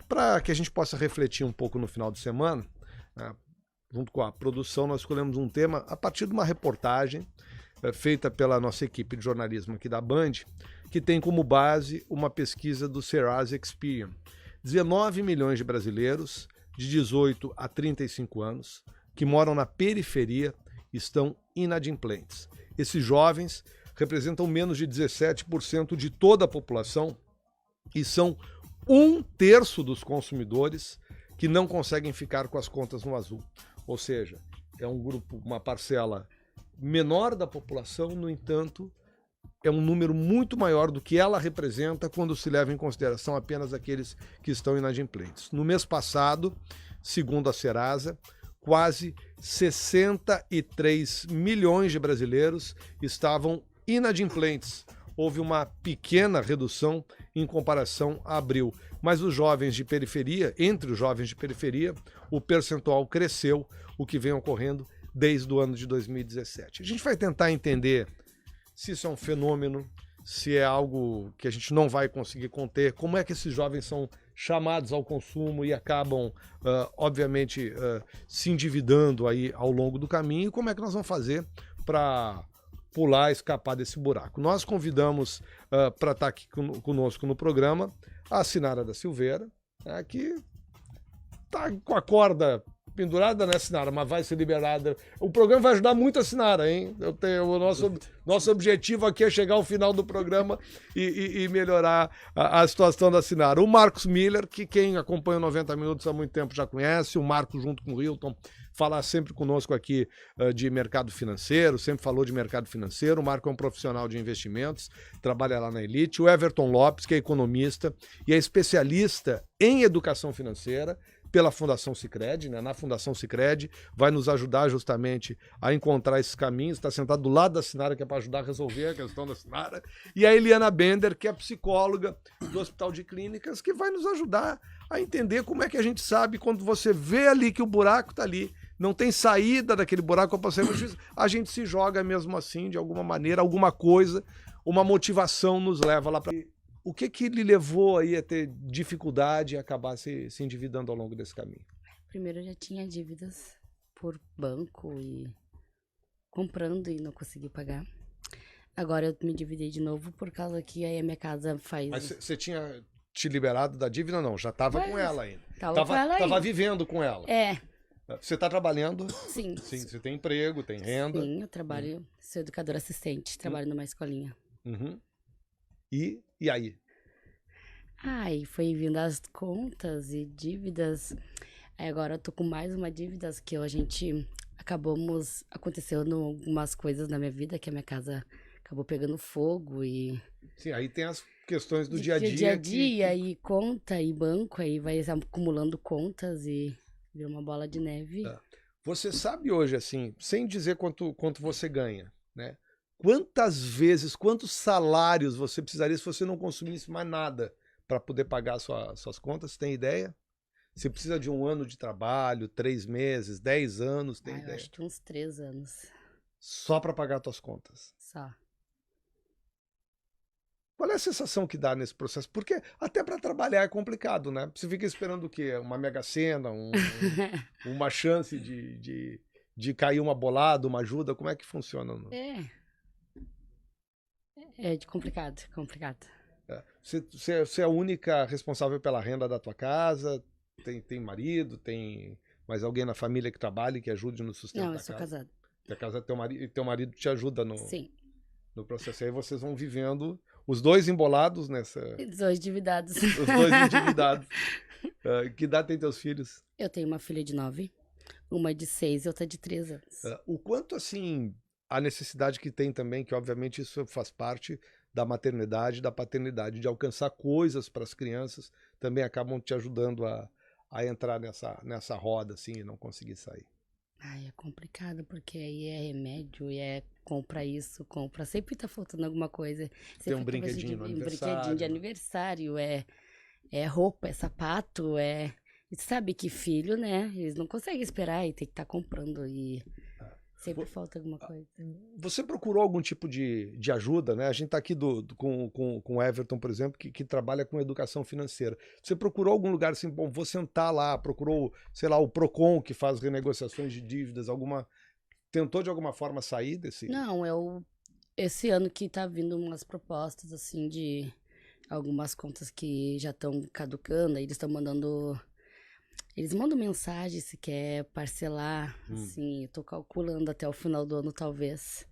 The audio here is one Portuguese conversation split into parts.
Para que a gente possa refletir um pouco no final de semana, né, junto com a produção, nós escolhemos um tema a partir de uma reportagem feita pela nossa equipe de jornalismo aqui da Band, que tem como base uma pesquisa do Serasa Experian. 19 milhões de brasileiros de 18 a 35 anos que moram na periferia estão inadimplentes. Esses jovens representam menos de 17% de toda a população e são 1/3 dos consumidores que não conseguem ficar com as contas no azul. Ou seja, é um grupo, uma parcela menor da população, no entanto, é um número muito maior do que ela representa quando se leva em consideração apenas aqueles que estão inadimplentes. No mês passado, segundo a Serasa, quase 63 milhões de brasileiros estavam inadimplentes. Houve uma pequena redução em comparação a abril. Mas os jovens de periferia, entre os jovens de periferia, o percentual cresceu, o que vem ocorrendo desde o ano de 2017. A gente vai tentar entender se isso é um fenômeno, se é algo que a gente não vai conseguir conter, como é que esses jovens são chamados ao consumo e acabam, obviamente, se endividando aí ao longo do caminho, e como é que nós vamos fazer para pular, escapar desse buraco. Nós convidamos para estar aqui conosco no programa a Sinara da Silveira, né, que está com a corda pendurada, né, Sinara, mas vai ser liberada. O programa vai ajudar muito a Sinara, hein? O nosso objetivo aqui é chegar ao final do programa e melhorar a situação da Sinara. O Marcos Miller, que quem acompanha o 90 Minutos há muito tempo já conhece, o Marcos junto com o Hilton, fala sempre conosco aqui de mercado financeiro, sempre falou de mercado financeiro. O Marco é um profissional de investimentos, trabalha lá na Elite. O Everton Lopes, que é economista e é especialista em educação financeira, pela Fundação Sicredi, né? Na Fundação Sicredi, vai nos ajudar justamente a encontrar esses caminhos. Está sentado do lado da Sinara, que é para ajudar a resolver a questão da Sinara. E a Eliana Bender, que é psicóloga do Hospital de Clínicas, que vai nos ajudar a entender como é que a gente sabe quando você vê ali que o buraco está ali, não tem saída daquele buraco, a gente se joga mesmo assim, de alguma maneira, alguma coisa, uma motivação nos leva lá para... O que lhe levou aí a ter dificuldade e acabar se endividando ao longo desse caminho? Primeiro eu já tinha dívidas por banco e comprando e não consegui pagar. Agora eu me endividei de novo por causa que aí a minha casa faz... Mas você tinha te liberado da dívida? Não, já estava com ela ainda. Tava Vivendo com ela. É. Você está trabalhando? Sim. Sim, você tem emprego, tem renda. Sim, eu trabalho, sou educadora assistente, trabalho numa escolinha. Uhum. E aí? Aí foi vindo as contas e dívidas. Aí agora eu tô com mais uma dívida que acontecendo algumas coisas na minha vida, que a minha casa acabou pegando fogo e... Sim, aí tem as questões do dia a dia. Dia a dia, e conta, e banco, aí vai acumulando contas e vira uma bola de neve. Você sabe hoje, assim, sem dizer quanto você ganha, né? Quantas vezes, quantos salários você precisaria se você não consumisse mais nada para poder pagar suas contas? Você tem ideia? Você precisa de 1 ano de trabalho, 3 meses, 10 anos, tem ideia? Eu acho que uns 3 anos. Só para pagar suas contas? Só. Qual é a sensação que dá nesse processo? Porque até para trabalhar é complicado, né? Você fica esperando o quê? Uma mega-sena, uma chance de cair uma bolada, uma ajuda? Como é que funciona? É complicado. Você é a única responsável pela renda da tua casa? Tem marido? Tem mais alguém na família que trabalhe, que ajude no sustento da casa? Não, eu sou casada. A casa teu marido te ajuda Sim. No processo. Aí vocês vão vivendo, os dois embolados nessa... Os dois endividados. Os dois endividados. Que idade tem teus filhos? Eu tenho uma filha de 9, uma de 6 e outra de 3 anos. O quanto, assim, a necessidade que tem também, que obviamente isso faz parte da maternidade, da paternidade, de alcançar coisas para as crianças, também acabam te ajudando a entrar nessa roda, assim, e não conseguir sair. Ai, é complicado, porque aí é remédio, e é compra isso, compra. Sempre tá faltando alguma coisa. Tem um brinquedinho no aniversário. Um brinquedinho de aniversário, é roupa, é sapato, E sabe que filho, né? Eles não conseguem esperar e tem que estar comprando. E Sempre falta alguma coisa. Você procurou algum tipo de ajuda, né? A gente está aqui com o Everton, por exemplo, que trabalha com educação financeira. Você procurou algum lugar assim, bom, vou sentar lá, procurou, sei lá, o Procon, que faz renegociações de dívidas, tentou de alguma forma sair desse... Não, esse ano que tá vindo umas propostas, assim, de algumas contas que já estão caducando, aí eles estão mandando... Eles mandam mensagem se quer parcelar, assim, eu tô calculando até o final do ano, talvez.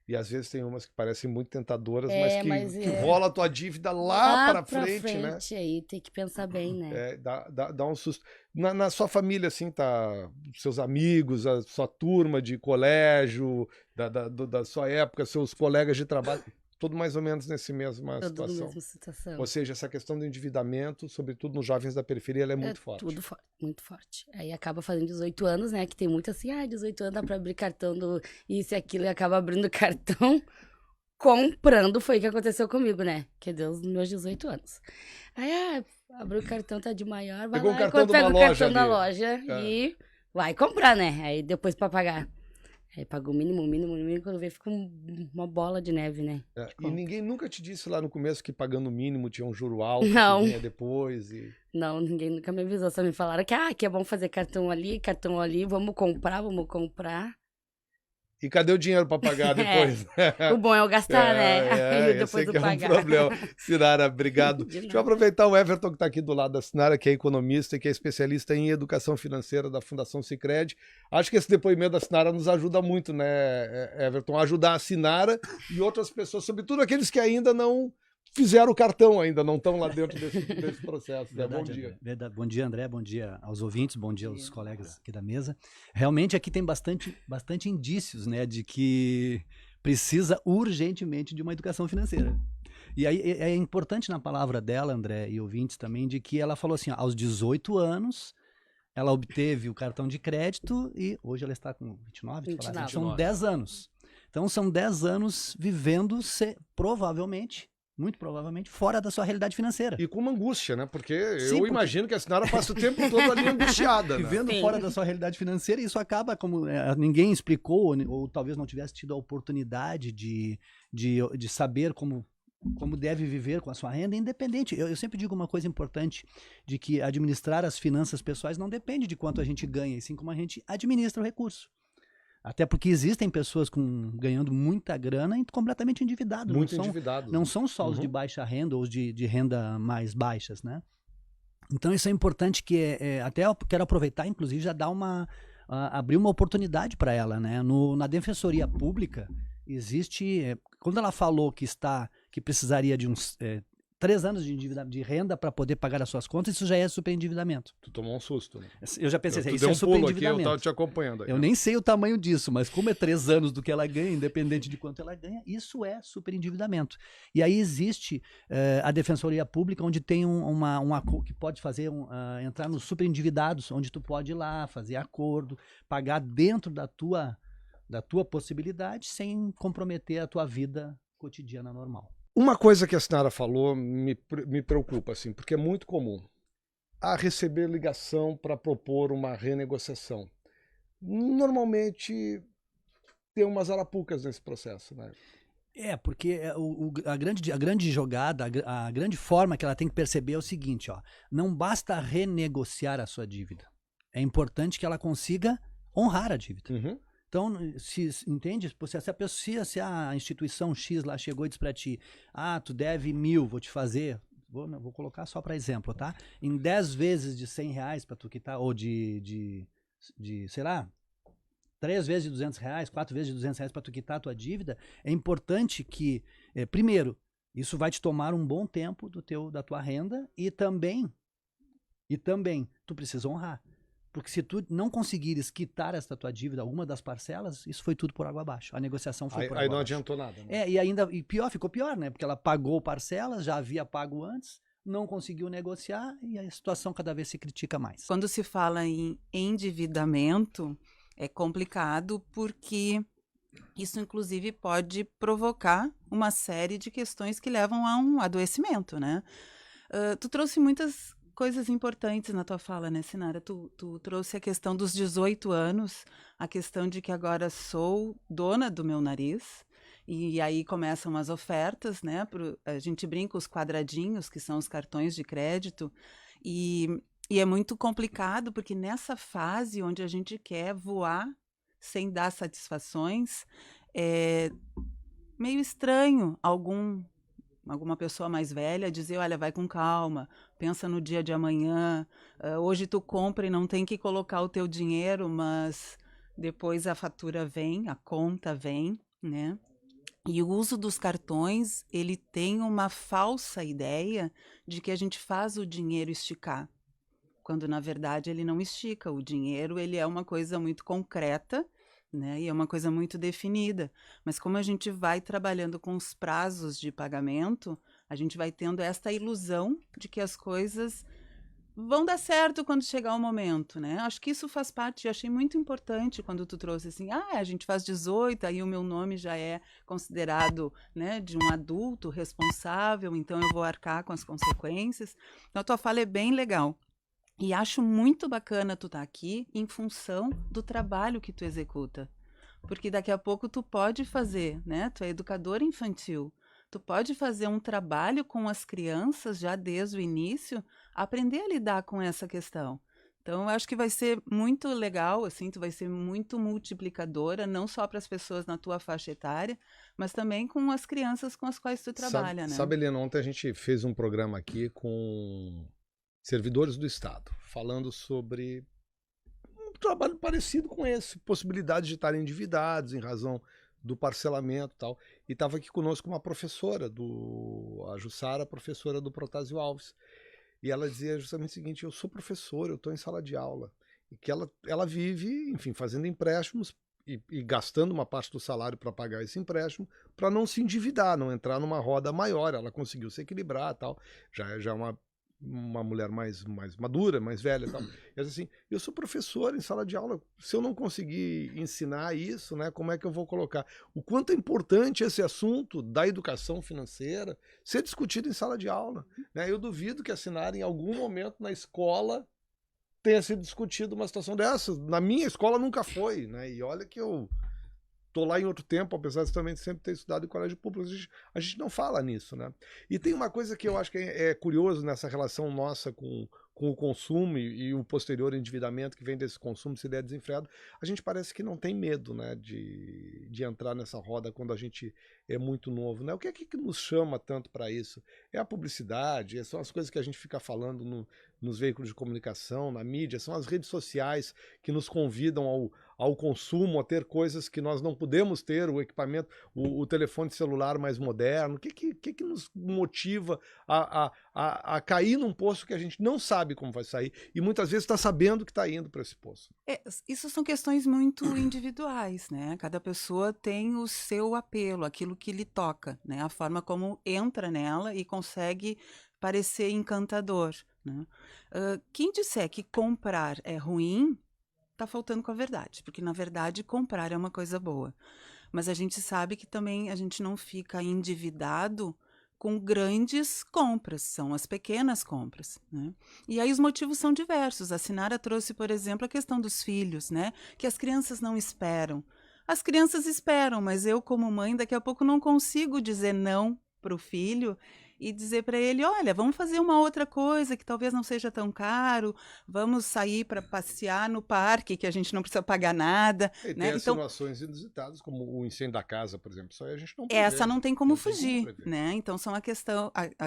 E às vezes tem umas que parecem muito tentadoras, mas que rola a tua dívida lá pra frente, né? Aí tem que pensar bem, né? Dá um susto. Na sua família, assim, tá seus amigos, a sua turma de colégio, da sua época, seus colegas de trabalho, tudo mais ou menos nessa mesma situação. Mesma situação. Ou seja, essa questão do endividamento, sobretudo nos jovens da periferia, ela é muito forte. Muito forte. Aí acaba fazendo 18 anos, né? Que tem muito assim, 18 anos dá pra abrir cartão do isso e aquilo, e acaba abrindo cartão, comprando, foi o que aconteceu comigo, né? Que deu os meus 18 anos. Aí, abriu o cartão, tá de maior, vai Pegou lá, o cartão pega o cartão da ali. loja e vai comprar, né? Aí depois pra pagar. Aí pagou o mínimo, quando veio fica uma bola de neve, né? E ninguém nunca te disse lá no começo que pagando o mínimo tinha um juro alto, não. Que vinha depois e... Não, ninguém nunca me avisou, só me falaram que é bom fazer cartão ali, vamos comprar. E cadê o dinheiro para pagar depois? O bom é eu gastar, né? E depois esse é um problema. Sinara, obrigado. Deixa eu aproveitar o Everton que está aqui do lado da Sinara, que é economista e que é especialista em educação financeira da Fundação Sicredi. Acho que esse depoimento da Sinara nos ajuda muito, né, Everton? A ajudar a Sinara e outras pessoas, sobretudo aqueles que ainda não fizeram o cartão, ainda não estão lá dentro desse processo. Verdade, Bom dia. Verdade. Bom dia, André. Bom dia aos ouvintes. Bom dia aos colegas aqui da mesa. Realmente aqui tem bastante indícios, né, de que precisa urgentemente de uma educação financeira. E aí é importante na palavra dela, André, e ouvintes também, de que ela falou assim, ó, aos 18 anos, ela obteve o cartão de crédito e hoje ela está com 29. São 10 anos. Então são 10 anos vivendo provavelmente, muito provavelmente, fora da sua realidade financeira. E com uma angústia, né? Porque eu imagino que a Sinara passa o tempo todo ali angustiada. Né? Vivendo fora da sua realidade financeira, e isso acaba, como ninguém explicou, ou talvez não tivesse tido a oportunidade de saber como deve viver com a sua renda, independente. Eu sempre digo uma coisa importante, de que administrar as finanças pessoais não depende de quanto a gente ganha, e sim como a gente administra o recurso. Até porque existem pessoas ganhando muita grana e completamente endividadas. Não são só os de baixa renda ou os de renda mais baixas, né? Então isso é importante que até eu quero aproveitar, inclusive, já dar abrir uma oportunidade para ela, né? Na Defensoria Pública existe, quando ela falou que precisaria de uns 3 anos de renda para poder pagar as suas contas, isso já é superendividamento. Tu tomou um susto, né? Eu já pensei, isso é superendividamento. Eu tava te acompanhando aí. Eu nem sei o tamanho disso, mas como é 3 anos do que ela ganha, independente de quanto ela ganha, isso é superendividamento. E aí existe a Defensoria Pública, onde tem que pode fazer entrar nos superendividados, onde tu pode ir lá, fazer acordo, pagar dentro da tua possibilidade, sem comprometer a tua vida cotidiana normal. Uma coisa que a Sinara falou me preocupa, assim, porque é muito comum receber ligação para propor uma renegociação. Normalmente tem umas arapucas nesse processo, né? Porque a grande jogada, a grande forma que ela tem que perceber é o seguinte, ó, não basta renegociar a sua dívida. É importante que ela consiga honrar a dívida. Uhum. Então, entende? Se a instituição X lá chegou e disse para ti, tu deve 1.000, vou te fazer, vou colocar só para exemplo, tá? Em 10 vezes de R$100 para tu quitar, ou de sei lá, 3 vezes de R$200, 4 vezes de R$200 para tu quitar a tua dívida, é importante que, primeiro, isso vai te tomar um bom tempo da tua renda e também tu precisa honrar. Porque se tu não conseguires quitar esta tua dívida, alguma das parcelas, isso foi tudo por água abaixo. A negociação foi por água abaixo. Aí não adiantou nada. Né? E ficou pior, né? Porque ela pagou parcelas, já havia pago antes, não conseguiu negociar e a situação cada vez se critica mais. Quando se fala em endividamento, é complicado porque isso, inclusive, pode provocar uma série de questões que levam a um adoecimento, né? Tu trouxe muitas coisas importantes na tua fala, né, Sinara? Tu trouxe a questão dos 18 anos, a questão de que agora sou dona do meu nariz, e aí começam as ofertas, né? A gente brinca os quadradinhos, que são os cartões de crédito, e é muito complicado, porque nessa fase onde a gente quer voar sem dar satisfações, é meio estranho alguma pessoa mais velha dizer, olha, vai com calma, pensa no dia de amanhã, hoje tu compra e não tem que colocar o teu dinheiro, mas depois a fatura vem, a conta vem, né? E o uso dos cartões, ele tem uma falsa ideia de que a gente faz o dinheiro esticar, quando na verdade ele não estica. O dinheiro, ele é uma coisa muito concreta, né? E é uma coisa muito definida. Mas como a gente vai trabalhando com os prazos de pagamento, a gente vai tendo esta ilusão de que as coisas vão dar certo quando chegar o momento, né? Acho que isso faz parte, eu achei muito importante quando tu trouxe assim, a gente faz 18, aí o meu nome já é considerado, né, de um adulto responsável, então eu vou arcar com as consequências. Então a tua fala é bem legal. E acho muito bacana tu estar aqui em função do trabalho que tu executa. Porque daqui a pouco tu pode fazer, né? Tu é educadora infantil. Tu pode fazer um trabalho com as crianças já desde o início, aprender a lidar com essa questão. Então, eu acho que vai ser muito legal, assim, tu vai ser muito multiplicadora, não só para as pessoas na tua faixa etária, mas também com as crianças com as quais tu trabalha, né? Sabe, Helena, ontem a gente fez um programa aqui com servidores do Estado, falando sobre um trabalho parecido com esse, possibilidade de estarem endividados em razão do parcelamento e tal. E estava aqui conosco uma professora, a Jussara, professora do Protásio Alves. E ela dizia justamente o seguinte, eu sou professora, eu estou em sala de aula. E que ela vive, enfim, fazendo empréstimos e gastando uma parte do salário para pagar esse empréstimo, para não se endividar, não entrar numa roda maior. Ela conseguiu se equilibrar e tal. Já é uma mulher mais madura, mais velha e tal. E assim, eu sou professor em sala de aula, se eu não conseguir ensinar isso, né, como é que eu vou colocar? O quanto é importante esse assunto da educação financeira ser discutido em sala de aula, né? Eu duvido que assinar em algum momento na escola tenha sido discutido uma situação dessa. Na minha escola nunca foi, né? E olha que eu tô lá em outro tempo, apesar de também sempre ter estudado em colégio público, a gente não fala nisso, né? E tem uma coisa que eu acho que é curioso nessa relação nossa com o consumo e o posterior endividamento que vem desse consumo, se der desenfreado, a gente parece que não tem medo, né, de entrar nessa roda quando a gente é muito novo, né? O que é que nos chama tanto para isso? É a publicidade, são as coisas que a gente fica falando nos veículos de comunicação, na mídia, são as redes sociais que nos convidam ao consumo, a ter coisas que nós não podemos ter, o equipamento, o telefone celular mais moderno. O que nos motiva a cair num poço que a gente não sabe como vai sair e muitas vezes está sabendo que está indo para esse poço? Isso são questões muito individuais, né? Cada pessoa tem o seu apelo, aquilo que lhe toca, né? A forma como entra nela e consegue parecer encantador, né? Quem disser que comprar é ruim, tá faltando com a verdade, porque na verdade comprar é uma coisa boa. Mas a gente sabe que também a gente não fica endividado com grandes compras, são as pequenas compras, né? E aí os motivos são diversos. A Sinara trouxe, por exemplo, a questão dos filhos, né? Que as crianças não esperam. As crianças esperam, mas eu como mãe daqui a pouco não consigo dizer não para o filho e dizer para ele, olha, vamos fazer uma outra coisa que talvez não seja tão caro, vamos sair para passear no parque, que a gente não precisa pagar nada. E tem né? insinuações inusitadas, como o incêndio da casa, por exemplo. Isso aí a gente não Essa não tem como não fugir, tem como né? Então são a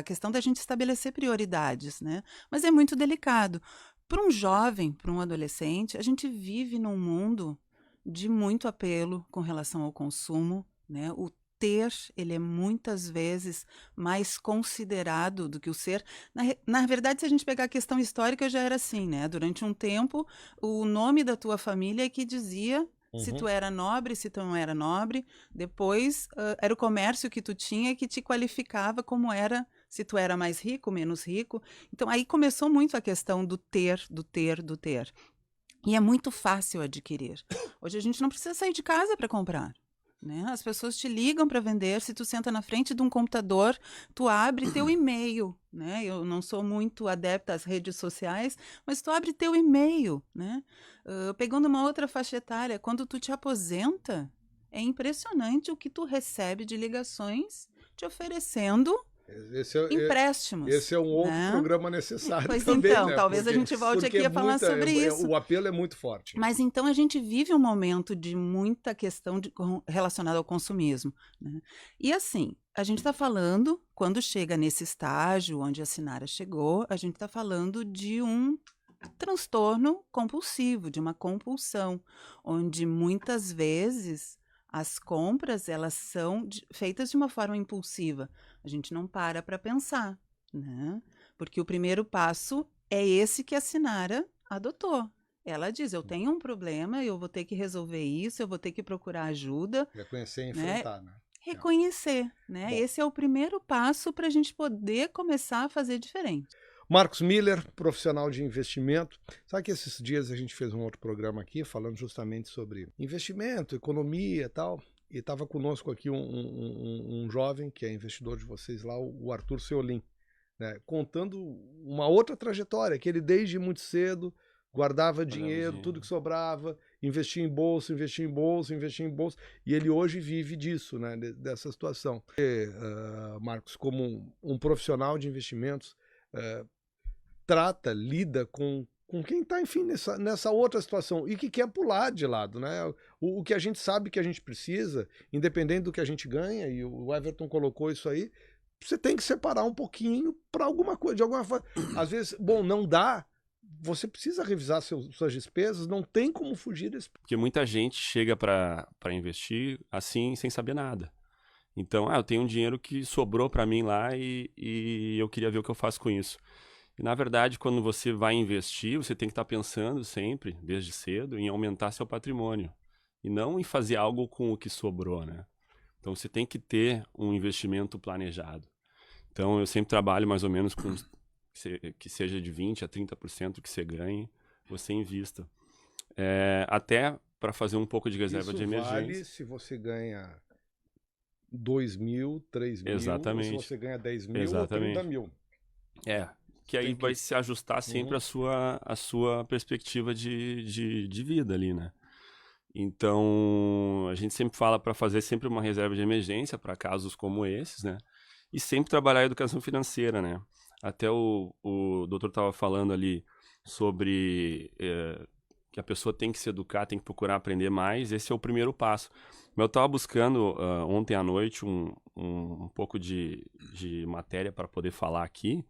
questão da gente estabelecer prioridades, né? Mas é muito delicado. Para um jovem, para um adolescente, a gente vive num mundo de muito apelo com relação ao consumo, né? O ter, ele é muitas vezes mais considerado do que o ser. Na verdade, se a gente pegar a questão histórica, já era assim, né? Durante um tempo, o nome da tua família é que dizia se tu era nobre, se tu não era nobre. Depois, era o comércio que tu tinha que te qualificava como era, se tu era mais rico, menos rico. Então, aí começou muito a questão do ter, do ter, do ter. E é muito fácil adquirir. Hoje a gente não precisa sair de casa para comprar. né? As pessoas te ligam para vender, se tu senta na frente de um computador, tu abre teu e-mail, né? Eu não sou muito adepta às redes sociais, mas tu abre teu e-mail, né? Pegando uma outra faixa etária, quando tu te aposenta, é impressionante o que tu recebe de ligações te oferecendo empréstimos. Esse é um outro né? programa necessário Pois também, então, né? talvez a gente volte aqui a falar sobre isso. O apelo é muito forte. Mas então a gente vive um momento de muita questão relacionada ao consumismo. Né? E assim, a gente está falando, quando chega nesse estágio onde a Sinara chegou, a gente está falando de um transtorno compulsivo, de uma compulsão, onde muitas vezes as compras elas são feitas de uma forma impulsiva. A gente não para pensar, né? Porque o primeiro passo é esse que a Sinara adotou. Ela diz, eu tenho um problema, eu vou ter que resolver isso, eu vou ter que procurar ajuda. Reconhecer e enfrentar, né? Reconhecer, né? Bom, esse é o primeiro passo para a gente poder começar a fazer diferente. Marcos Miller, profissional de investimento. Sabe que esses dias a gente fez um outro programa aqui falando justamente sobre investimento, economia e tal. E estava conosco aqui um jovem que é investidor de vocês lá, o Arthur Seolim, né, contando uma outra trajetória, que ele desde muito cedo guardava dinheiro, tudo que sobrava, investia em bolsa, investia em bolsa, investia em bolsa, e ele hoje vive disso, né, dessa situação. E, Marcos, como um profissional de investimentos, lida com quem está, enfim, nessa outra situação e que quer pular de lado, né? O que a gente sabe que a gente precisa, independente do que a gente ganha, e o Everton colocou isso aí, você tem que separar um pouquinho para alguma coisa, de alguma forma. Às vezes, bom, não dá, você precisa revisar suas despesas, não tem como fugir desse. Porque muita gente chega para investir assim, sem saber nada. Então, eu tenho um dinheiro que sobrou para mim lá e eu queria ver o que eu faço com isso. E, na verdade, quando você vai investir, você tem que estar pensando sempre, desde cedo, em aumentar seu patrimônio. E não em fazer algo com o que sobrou, né? Então, você tem que ter um investimento planejado. Então, eu sempre trabalho mais ou menos com que seja de 20% a 30% que você ganhe, você invista. Até para fazer um pouco de reserva de emergência. Vale se você ganha 2 mil, 3 mil, exatamente, ou se você ganha 10 mil exatamente, ou 30 mil. Que aí vai se ajustar sempre a sua perspectiva de vida ali, né? Então, a gente sempre fala para fazer sempre uma reserva de emergência para casos como esses, né? E sempre trabalhar a educação financeira, né? Até o doutor estava falando ali sobre que a pessoa tem que se educar, tem que procurar aprender mais. Esse é o primeiro passo. Eu estava buscando ontem à noite um pouco de matéria para poder falar aqui.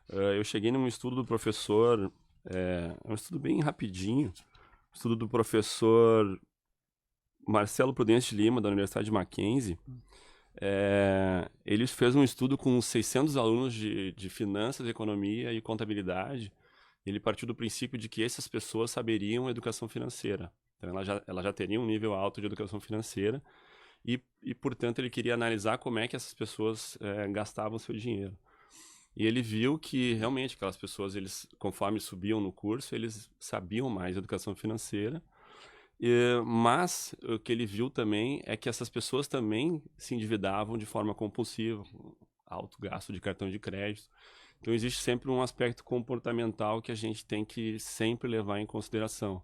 Eu cheguei num estudo do professor, um estudo bem rapidinho, estudo do professor Marcelo Prudente de Lima, da Universidade de Mackenzie. Ele fez um estudo com 600 alunos de finanças, economia e contabilidade. Ele partiu do princípio de que essas pessoas saberiam educação financeira. Então, ela já teria um nível alto de educação financeira e, portanto, ele queria analisar como é que essas pessoas gastavam seu dinheiro. E ele viu que, realmente, aquelas pessoas, conforme subiam no curso, eles sabiam mais educação financeira. Mas o que ele viu também é que essas pessoas também se endividavam de forma compulsiva, com alto gasto de cartão de crédito. Então, existe sempre um aspecto comportamental que a gente tem que sempre levar em consideração.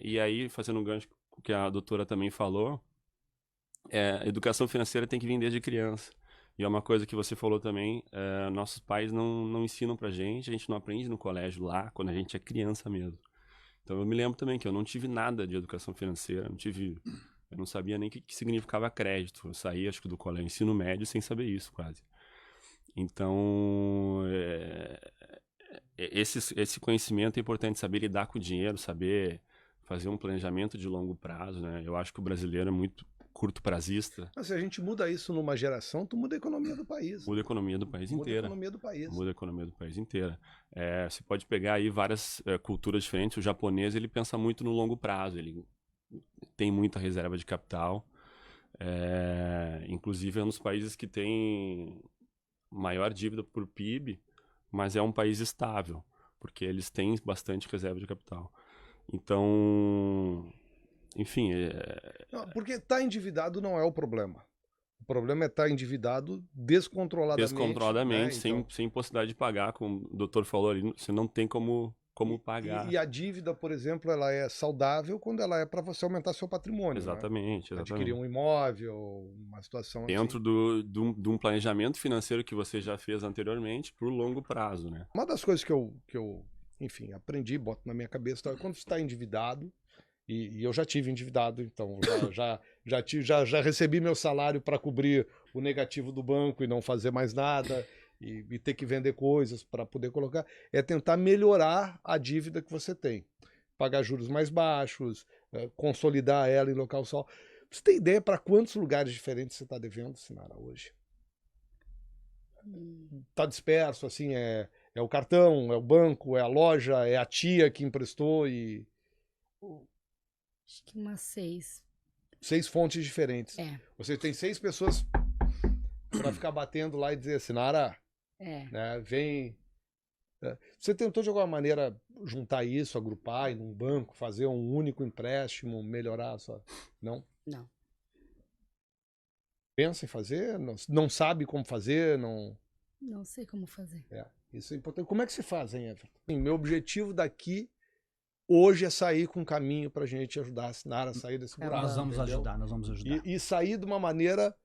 E aí, fazendo um gancho com o que a doutora também falou, a educação financeira tem que vir desde criança. E é uma coisa que você falou também, nossos pais não ensinam pra gente, a gente não aprende no colégio lá, quando a gente é criança mesmo. Então eu me lembro também que eu não tive nada de educação financeira, eu não sabia nem o que significava crédito. Eu saí, acho que do colégio ensino médio sem saber isso quase. Então, esse conhecimento é importante, saber lidar com o dinheiro, saber fazer um planejamento de longo prazo, né? Eu acho que o brasileiro é muito curto prazista. Mas se a gente muda isso numa geração, tu muda a economia do país. Muda a economia do país inteira. Muda a economia do país. Muda a economia do país inteira. Você pode pegar aí várias culturas diferentes. O japonês, ele pensa muito no longo prazo. Ele tem muita reserva de capital. Inclusive, é um dos países que tem maior dívida por PIB, mas é um país estável, porque eles têm bastante reserva de capital. Então, enfim, Não, porque estar endividado não é o problema. O problema é estar endividado descontroladamente. descontroladamente, né? sem, Então, sem possibilidade de pagar, como o doutor falou ali, você não tem como pagar. e a dívida, por exemplo, ela é saudável quando ela é para você aumentar seu patrimônio. Né? Exatamente, Adquirir exatamente. um imóvel, uma situação Dentro assim. de um planejamento financeiro que você já fez anteriormente, por longo prazo, né? Uma das coisas que eu enfim, aprendi, boto na minha cabeça, então, é quando você está endividado, e eu já tive endividado, então já recebi meu salário para cobrir o negativo do banco e não fazer mais nada, e ter que vender coisas para poder colocar, é tentar melhorar a dívida que você tem. Pagar juros mais baixos, consolidar ela em local só. Você tem ideia para quantos lugares diferentes você está devendo, Sinara, hoje? Tá disperso, assim, é o cartão, é o banco, é a loja, é a tia que emprestou e Acho que umas 6. 6 fontes diferentes. É, Você tem 6 pessoas para ficar batendo lá e dizer, Sinara, é. né, vem. Você tentou de alguma maneira juntar isso, agrupar, ir num banco, fazer um único empréstimo, melhorar a sua. Não? Não. Pensa em fazer? Não sabe como fazer? Não. Não sei como fazer. Isso é importante. Como é que se faz, hein, Everton? Meu objetivo daqui hoje é sair com um caminho para a gente ajudar a Sinara a sair desse buraco. Nós vamos entendeu? ajudar, nós vamos ajudar. E sair de uma maneira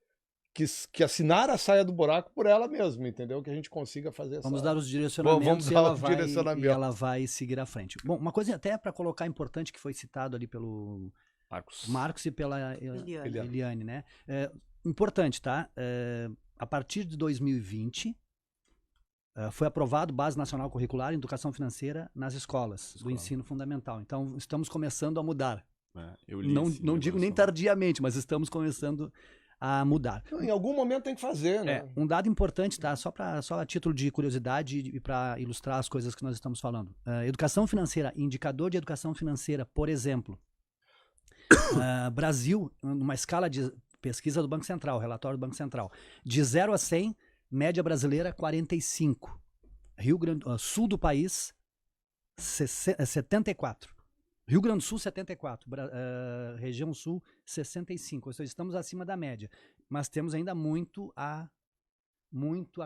que a Sinara saia do buraco por ela mesma, entendeu? Que a gente consiga fazer essa... Vamos dar os direcionamentos Vamos e, dar ela os vai, direcionamentos. e ela vai seguir à frente. Bom, uma coisa até para colocar importante que foi citado ali pelo Marcos e pela Eliane, né? Importante, tá? A partir de 2020, foi aprovado Base Nacional Curricular em Educação Financeira nas escolas do ensino fundamental. Então, estamos começando a mudar. Eu li Não digo nem tardiamente, mas estamos começando a mudar. Em algum momento tem que fazer, né? Um dado importante, tá? Só a título de curiosidade e para ilustrar as coisas que nós estamos falando. Educação financeira, indicador de educação financeira, por exemplo. Brasil, numa escala de pesquisa do Banco Central, relatório do Banco Central, de 0 a 100, média brasileira 45. Rio Grande Sul do país 74. Rio Grande do Sul 74, região sul 65. Ou seja, estamos acima da média, mas temos ainda muito a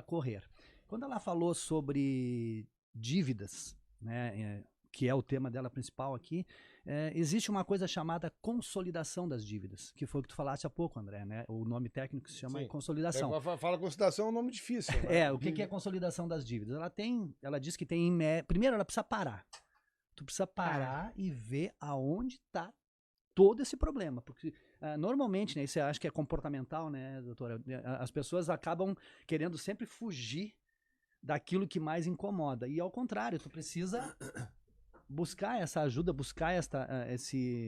correr. Quando ela falou sobre dívidas, né, que é o tema dela principal aqui, existe uma coisa chamada consolidação das dívidas, que foi o que tu falaste há pouco, André, né? O nome técnico se chama consolidação. Fala consolidação é um nome difícil. Né? O que é consolidação das dívidas? Ela diz que tem primeiro ela precisa parar. Tu precisa parar e ver aonde está todo esse problema, porque normalmente, né, isso eu acho que é comportamental, né, doutora? As pessoas acabam querendo sempre fugir daquilo que mais incomoda, e ao contrário, tu precisa buscar essa ajuda, buscar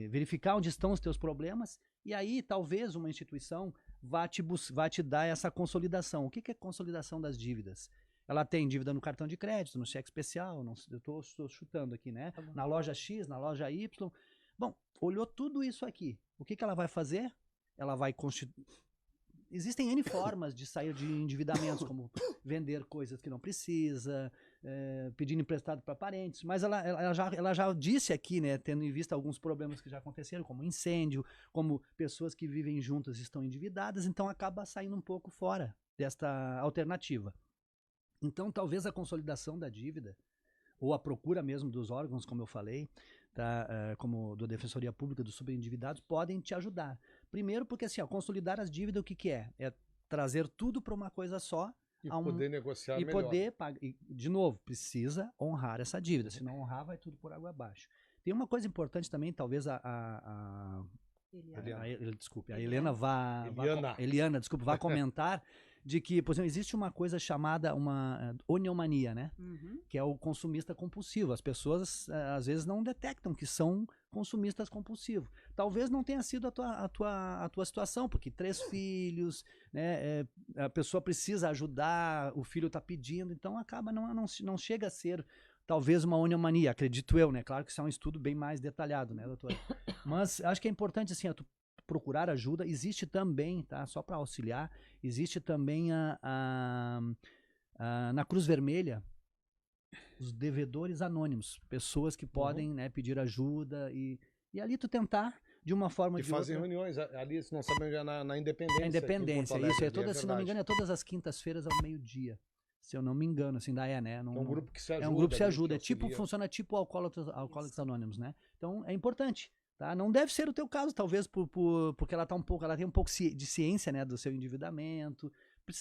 verificar onde estão os teus problemas, e aí talvez uma instituição vá te dar essa consolidação. O que é consolidação das dívidas? Ela tem dívida no cartão de crédito, no cheque especial, eu estou chutando aqui, né? Tá, na loja X, na loja Y. Bom, olhou tudo isso aqui. O que ela vai fazer? Ela vai Existem N formas de sair de endividamentos, como vender coisas que não precisa, pedindo emprestado para parentes, mas ela já disse aqui, né, tendo em vista alguns problemas que já aconteceram, como incêndio, como pessoas que vivem juntas estão endividadas, então acaba saindo um pouco fora desta alternativa. Então, talvez a consolidação da dívida, ou a procura mesmo dos órgãos, como eu falei, tá, como da Defensoria Pública dos Subendividados, podem te ajudar. Primeiro porque, assim, consolidar as dívidas, o que é? É trazer tudo para uma coisa só. E poder negociar e melhor. Poder pagar. E, de novo, precisa honrar essa dívida. Se não honrar, vai tudo por água abaixo. Tem uma coisa importante também, talvez desculpe, a Eliana Eliana, desculpe, vá comentar de que, por exemplo, existe uma coisa chamada uma oniomania, né? Uhum. Que é o consumista compulsivo. As pessoas, às vezes, não detectam que são consumistas compulsivos. Talvez não tenha sido a tua situação, porque 3 filhos, né? A pessoa precisa ajudar, o filho está pedindo, então acaba, não chega a ser talvez uma oniomania, acredito eu, né? Claro que isso é um estudo bem mais detalhado, né, doutora? Mas acho que é importante, assim, tu procurar ajuda. Existe também, tá? Só para auxiliar, existe também na Cruz Vermelha os devedores anônimos, pessoas que podem, né, pedir ajuda e ali tu tentar de uma forma ou E de fazem outra. reuniões ali, se não sabem, já na Independência. A aqui em Porto Independência, Alegre, isso. É ali, toda, se não me verdade. engano, é todas as quintas-feiras ao meio-dia. Se eu não me engano, assim, né? É um grupo que se ajuda. É um grupo que se ali, ajuda. É que tipo, auxilia. funciona tipo Alcoólicos Anônimos, né? Então é importante, tá? Não deve ser o teu caso, talvez, porque ela tem um pouco de ciência, né, do seu endividamento.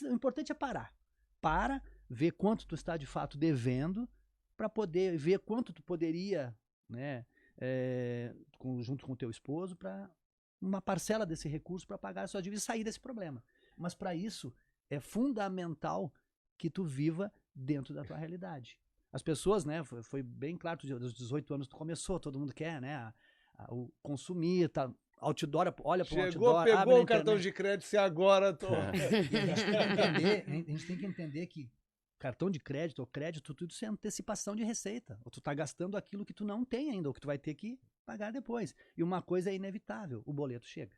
O importante é parar. Para, ver quanto tu está de fato devendo, para poder ver quanto tu poderia, né, junto com o teu esposo, para uma parcela desse recurso para pagar a sua dívida e sair desse problema. Mas para isso é fundamental que tu viva dentro da tua realidade. As pessoas, né, foi bem claro, dos 18 anos tu começou, todo mundo quer, né, o consumir, tá, outdoor, olha para o Chegou, outdoor, abre pegou na o cartão internet. de crédito e agora tô... A gente tem que entender que cartão de crédito ou crédito, tudo isso é antecipação de receita. Ou tu tá gastando aquilo que tu não tem ainda, ou que tu vai ter que pagar depois. E uma coisa é inevitável, o boleto chega.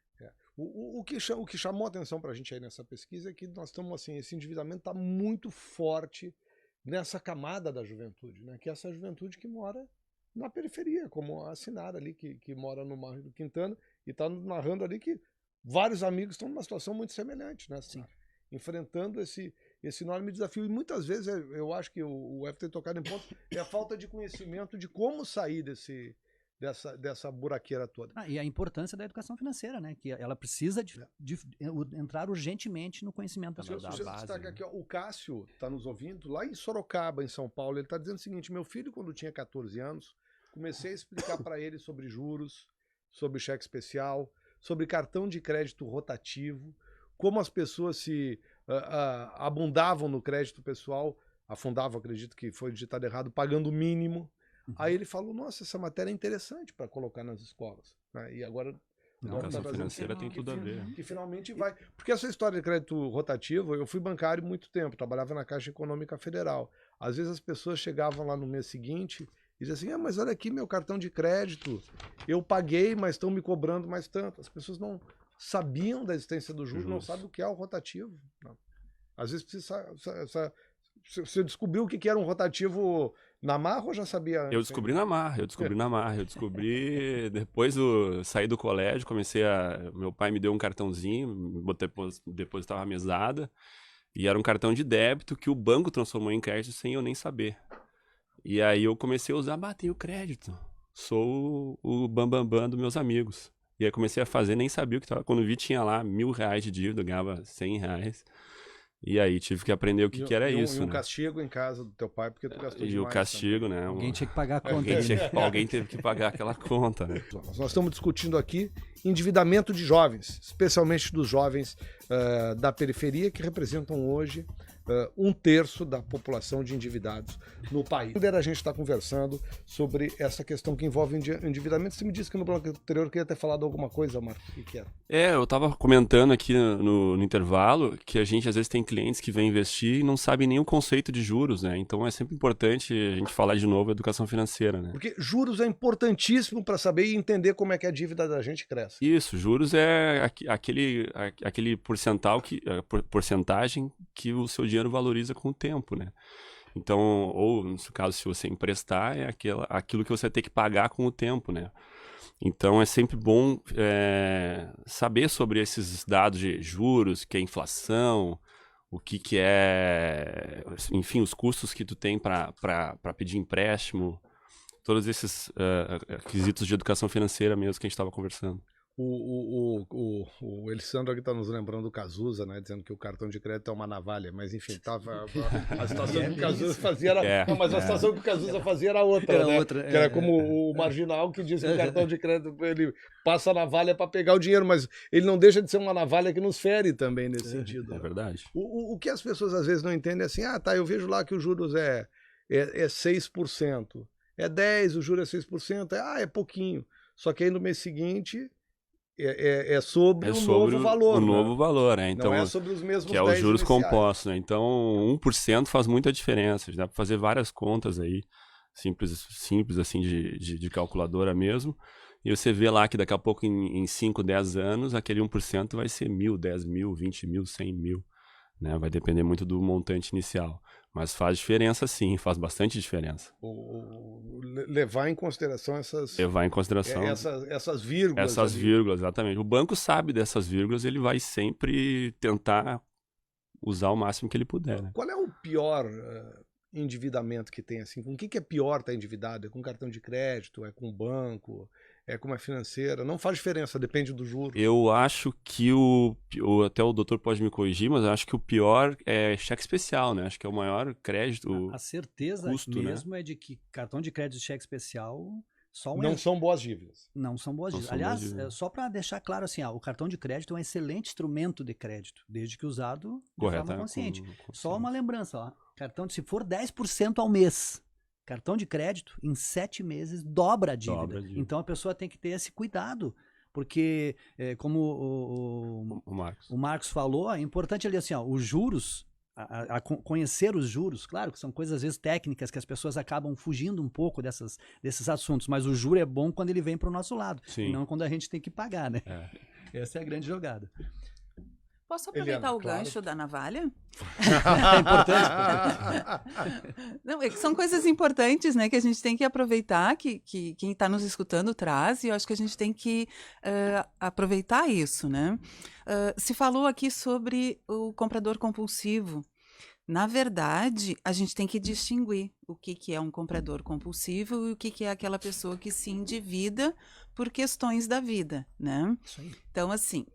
O que chamou a atenção pra gente aí nessa pesquisa é que nós estamos assim, esse endividamento está muito forte nessa camada da juventude, né? Que é essa juventude que mora na periferia, como a Sinara ali, que mora no Morro do Quintana, e está narrando ali que vários amigos estão numa situação muito semelhante, né, Sinara? Enfrentando esse enorme desafio. E muitas vezes, eu acho que o F tem tocado em ponto, é a falta de conhecimento de como sair dessa buraqueira toda. E a importância da educação financeira, né? Que ela precisa de entrar urgentemente no conhecimento das Deixa pessoas. eu destacar aqui, ó, o Cássio está nos ouvindo, lá em Sorocaba, em São Paulo, ele está dizendo o seguinte: meu filho, quando tinha 14 anos, comecei a explicar para ele sobre juros, sobre cheque especial, sobre cartão de crédito rotativo, como as pessoas se abundavam no crédito pessoal, afundavam, acredito que foi digitado errado, pagando o mínimo. Aí ele falou, nossa, essa matéria é interessante para colocar nas escolas, né? E agora... Educação financeira tem tudo a ver. Que finalmente vai. Porque essa história de crédito rotativo, eu fui bancário muito tempo, trabalhava na Caixa Econômica Federal. Às vezes as pessoas chegavam lá no mês seguinte e diziam assim, mas olha aqui meu cartão de crédito, eu paguei, mas estão me cobrando mais tanto. As pessoas não sabiam da existência do juros, não sabem o que é o rotativo. Não. Às vezes você descobriu o que era um rotativo na marra ou já sabia? Eu descobri na marra, eu descobri depois saí do colégio, meu pai me deu um cartãozinho, depositava a mesada, e era um cartão de débito que o banco transformou em crédito sem eu nem saber. E aí eu comecei a usar, tenho crédito, sou o bambambam dos meus amigos. E aí comecei a fazer, nem sabia o que estava, quando vi tinha lá R$1.000 de dívida, eu ganhava R$100. E aí tive que aprender o que era isso. E um né? castigo em casa do teu pai, porque tu gastou demais. E o castigo, também. né? Alguém tinha que pagar a conta. Alguém teve que pagar aquela conta, né? Nós estamos discutindo aqui endividamento de jovens, especialmente dos jovens da periferia, que representam hoje 1/3 da população de endividados no país. A gente está conversando sobre essa questão que envolve endividamento. Você me disse que no bloco anterior queria ter falado alguma coisa, Marcos. O que era? Eu estava comentando aqui no intervalo que a gente às vezes tem clientes que vêm investir e não sabem nem o conceito de juros, né? Então é sempre importante a gente falar de novo educação financeira, né? Porque juros é importantíssimo para saber e entender como é que a dívida da gente cresce. Isso, juros é aquele porcentagem que o seu dinheiro valoriza com o tempo, né? Então, ou no seu caso, se você emprestar, é aquilo que você vai ter que pagar com o tempo, né? Então é sempre bom saber sobre esses dados de juros, que é inflação, o que é, enfim, os custos que tu tem para pedir empréstimo, todos esses quesitos de educação financeira mesmo que a gente estava conversando. O Elisandro aqui está nos lembrando do Cazuza, né? Dizendo que o cartão de crédito é uma navalha, mas enfim, a situação que o Cazuza fazia era. Não, mas a situação que o Cazuza fazia era outra, Era né? outra, que era como o marginal que diz que o cartão de crédito ele passa a navalha para pegar o dinheiro, mas ele não deixa de ser uma navalha que nos fere também nesse sentido. É verdade. O que as pessoas às vezes não entendem é assim, eu vejo lá que os juros é 6%, é 10%, o juro é 6%, é pouquinho. Só que aí no mês seguinte é sobre o novo valor. O novo valor, né? Então, não é sobre os mesmos 10 que é os juros iniciais. compostos, né? Então, 1% faz muita diferença. Dá para fazer várias contas aí, simples assim, de calculadora mesmo. E você vê lá que daqui a pouco, em 5, 10 anos, aquele 1% vai ser 1.000, 10 mil, 20 mil, 100 mil. né? Vai depender muito do montante inicial. Mas faz diferença sim, faz bastante diferença. Levar em consideração essas essas vírgulas. Essas ali. vírgulas, exatamente. O banco sabe dessas vírgulas, ele vai sempre tentar usar o máximo que ele puder. Né? Qual é o pior endividamento que tem? Assim? Com o que é pior estar endividado? É com cartão de crédito? É com banco? É com uma financeira? Não faz diferença, depende do juro. Eu acho que até o doutor pode me corrigir, mas eu acho que o pior é cheque especial, né? Acho que é o maior crédito. A certeza custo, mesmo né? é de que cartão de crédito e cheque especial só Não são boas dívidas. Não são boas dívidas. Aliás, só para deixar claro assim, o cartão de crédito é um excelente instrumento de crédito, desde que usado de forma consciente. Só uma lembrança, ó, se for 10% ao mês, cartão de crédito, em 7 meses, dobra a dívida. Então a pessoa tem que ter esse cuidado. Porque, como o Marcos falou, é importante ali assim, os juros, conhecer os juros, claro que são coisas às vezes técnicas que as pessoas acabam fugindo um pouco desses assuntos, mas o juro é bom quando ele vem para o nosso lado, e não quando a gente tem que pagar, né? Essa é a grande jogada. Posso aproveitar o gancho da navalha? É importante. Não, são coisas importantes, né, que a gente tem que aproveitar, que quem está nos escutando traz, e eu acho que a gente tem que aproveitar isso, né? Se falou aqui sobre o comprador compulsivo. Na verdade, a gente tem que distinguir o que é um comprador compulsivo e o que é aquela pessoa que se endivida por questões da vida, né? Isso aí. Então, assim,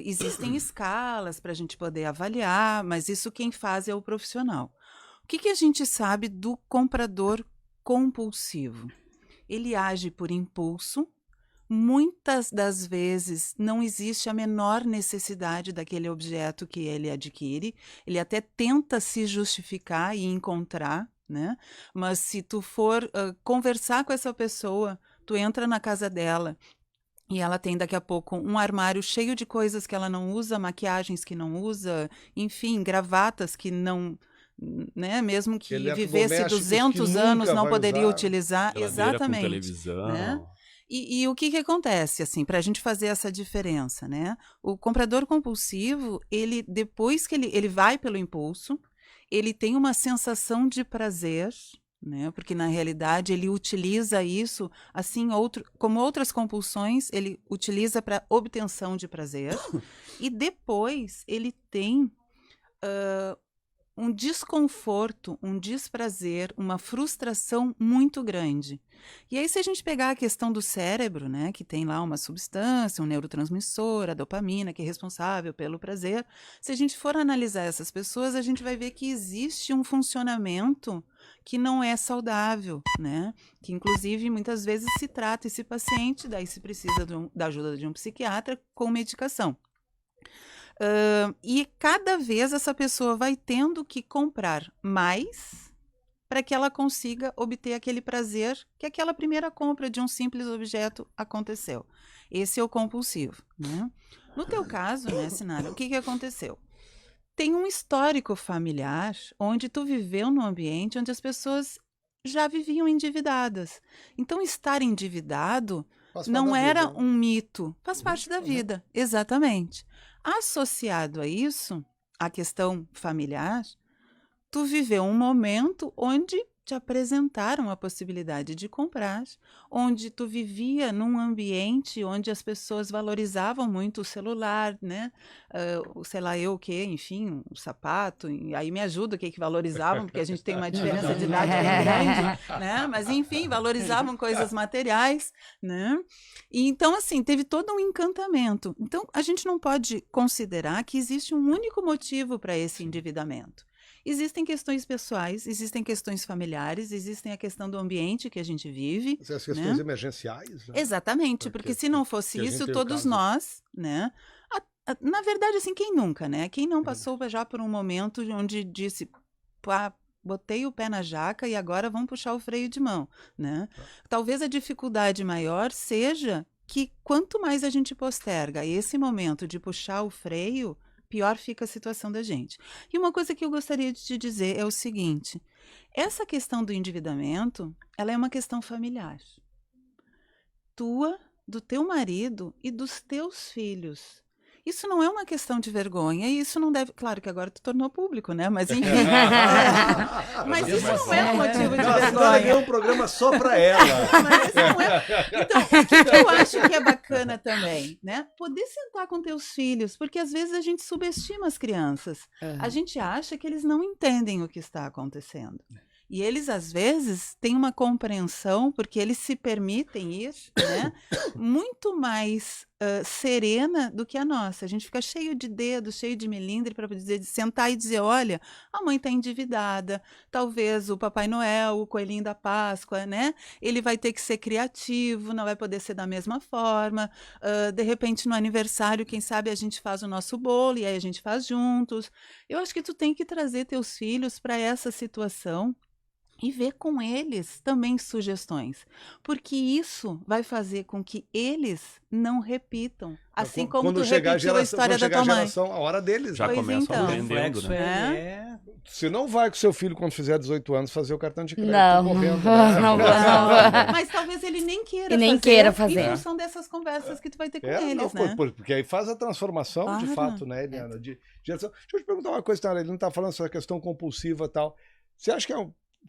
existem escalas para a gente poder avaliar, mas isso quem faz é o profissional. O que a gente sabe do comprador compulsivo? Ele age por impulso. Muitas das vezes não existe a menor necessidade daquele objeto que ele adquire. Ele até tenta se justificar e encontrar, né? Mas se tu for conversar com essa pessoa, tu entra na casa dela e ela tem daqui a pouco um armário cheio de coisas que ela não usa, maquiagens que não usa, enfim, gravatas que não... Né? Mesmo que vivesse 200 anos, não poderia utilizar. Exatamente. Com televisão. Né? E o que acontece, assim, para a gente fazer essa diferença, né? O comprador compulsivo, ele, depois que ele vai pelo impulso, ele tem uma sensação de prazer, né? Porque, na realidade, ele utiliza isso, assim, como outras compulsões, ele utiliza para obtenção de prazer. E depois ele tem um desconforto, um desprazer, uma frustração muito grande. E aí, se a gente pegar a questão do cérebro, né, que tem lá uma substância, um neurotransmissor, a dopamina, que é responsável pelo prazer, se a gente for analisar essas pessoas, a gente vai ver que existe um funcionamento que não é saudável, né? Que, inclusive, muitas vezes se trata esse paciente, daí se precisa da ajuda de um psiquiatra com medicação. E cada vez essa pessoa vai tendo que comprar mais para que ela consiga obter aquele prazer que aquela primeira compra de um simples objeto aconteceu. Esse é o compulsivo, né? No teu caso, né, Sinara, o que aconteceu? Tem um histórico familiar onde tu viveu num ambiente onde as pessoas já viviam endividadas. Então, estar endividado não era um mito, faz parte da vida, exatamente. Associado a isso, a questão familiar, tu viveu um momento onde te apresentaram a possibilidade de comprar, onde tu vivia num ambiente onde as pessoas valorizavam muito o celular, né? Sei lá eu o quê, enfim, o sapato, e aí me ajuda o que valorizavam, porque a gente tem uma diferença de idade bem grande, né? Mas enfim, valorizavam coisas materiais, né? E então, assim, teve todo um encantamento. Então, a gente não pode considerar que existe um único motivo para esse endividamento. Existem questões pessoais, existem questões familiares, existem a questão do ambiente que a gente vive. As questões emergenciais. Né? Exatamente, porque se não fosse isso, todos nós, né? Na verdade, assim, quem nunca, né? Quem não passou já por um momento onde disse, pá, botei o pé na jaca e agora vamos puxar o freio de mão, né? Talvez a dificuldade maior seja que quanto mais a gente posterga esse momento de puxar o freio, pior fica a situação da gente. E uma coisa que eu gostaria de te dizer é o seguinte, essa questão do endividamento, ela é uma questão familiar. Tua, do teu marido e dos teus filhos. Isso não é uma questão de vergonha, e isso não deve... Claro que agora tu tornou público, né? Mas enfim... Mas isso não é um motivo de Não, senão ela vergonha. ganhou um programa só pra ela. Mas isso não é... Então, o que eu acho que é bacana também, né? Poder sentar com teus filhos, porque às vezes a gente subestima as crianças. A gente acha que eles não entendem o que está acontecendo. E eles, às vezes, têm uma compreensão, porque eles se permitem isso, né? Muito mais serena do que a nossa. A gente fica cheio de dedos, cheio de melindre para sentar e dizer, olha, a mãe está endividada, talvez o Papai Noel, o Coelhinho da Páscoa, né? Ele vai ter que ser criativo, não vai poder ser da mesma forma. De repente, no aniversário, quem sabe a gente faz o nosso bolo e aí a gente faz juntos. Eu acho que tu tem que trazer teus filhos para essa situação e ver com eles também sugestões, porque isso vai fazer com que eles não repitam, assim como Quando tu chegar repetiu a história quando da chegar tua a mãe. geração, a hora deles. Já né? Pois começam então. aprendendo, né? É. Você não vai com seu filho, quando fizer 18 anos, fazer o cartão de crédito Não, correndo. não, né? não vou, não vou. Mas talvez ele nem queira E nem fazer, queira fazer. em função dessas conversas que tu vai ter com eles, não, né? porque aí faz a transformação de Claro. fato, né, Eliana? De geração. Deixa eu te perguntar uma coisa, tá? Ele não está falando sobre a questão compulsiva e tal. Você acha que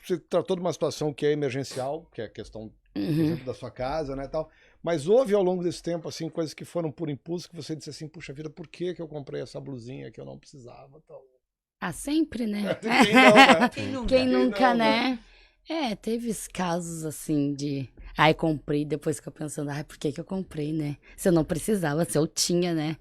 você tratou de uma situação que é emergencial, que é a questão, por exemplo, da sua casa, né, tal, mas houve ao longo desse tempo, assim, coisas que foram por impulso, que você disse assim, puxa vida, por que eu comprei essa blusinha que eu não precisava, tal? Ah, sempre, né? Quem não, né? Quem nunca, não, né? Teve casos assim de... Ai, comprei, depois fica pensando, ai, por que eu comprei, né? Se eu não precisava, se eu tinha, né?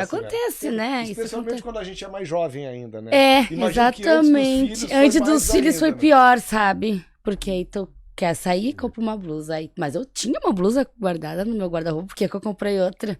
Acontece, né? Isso Especialmente acontece. quando a gente é mais jovem ainda, né? Imagino que Exatamente. Antes dos filhos foi ainda, né? pior, sabe? Porque aí tu quer sair e compra uma blusa. Aí... Mas eu tinha uma blusa guardada no meu guarda-roupa, por que eu comprei outra?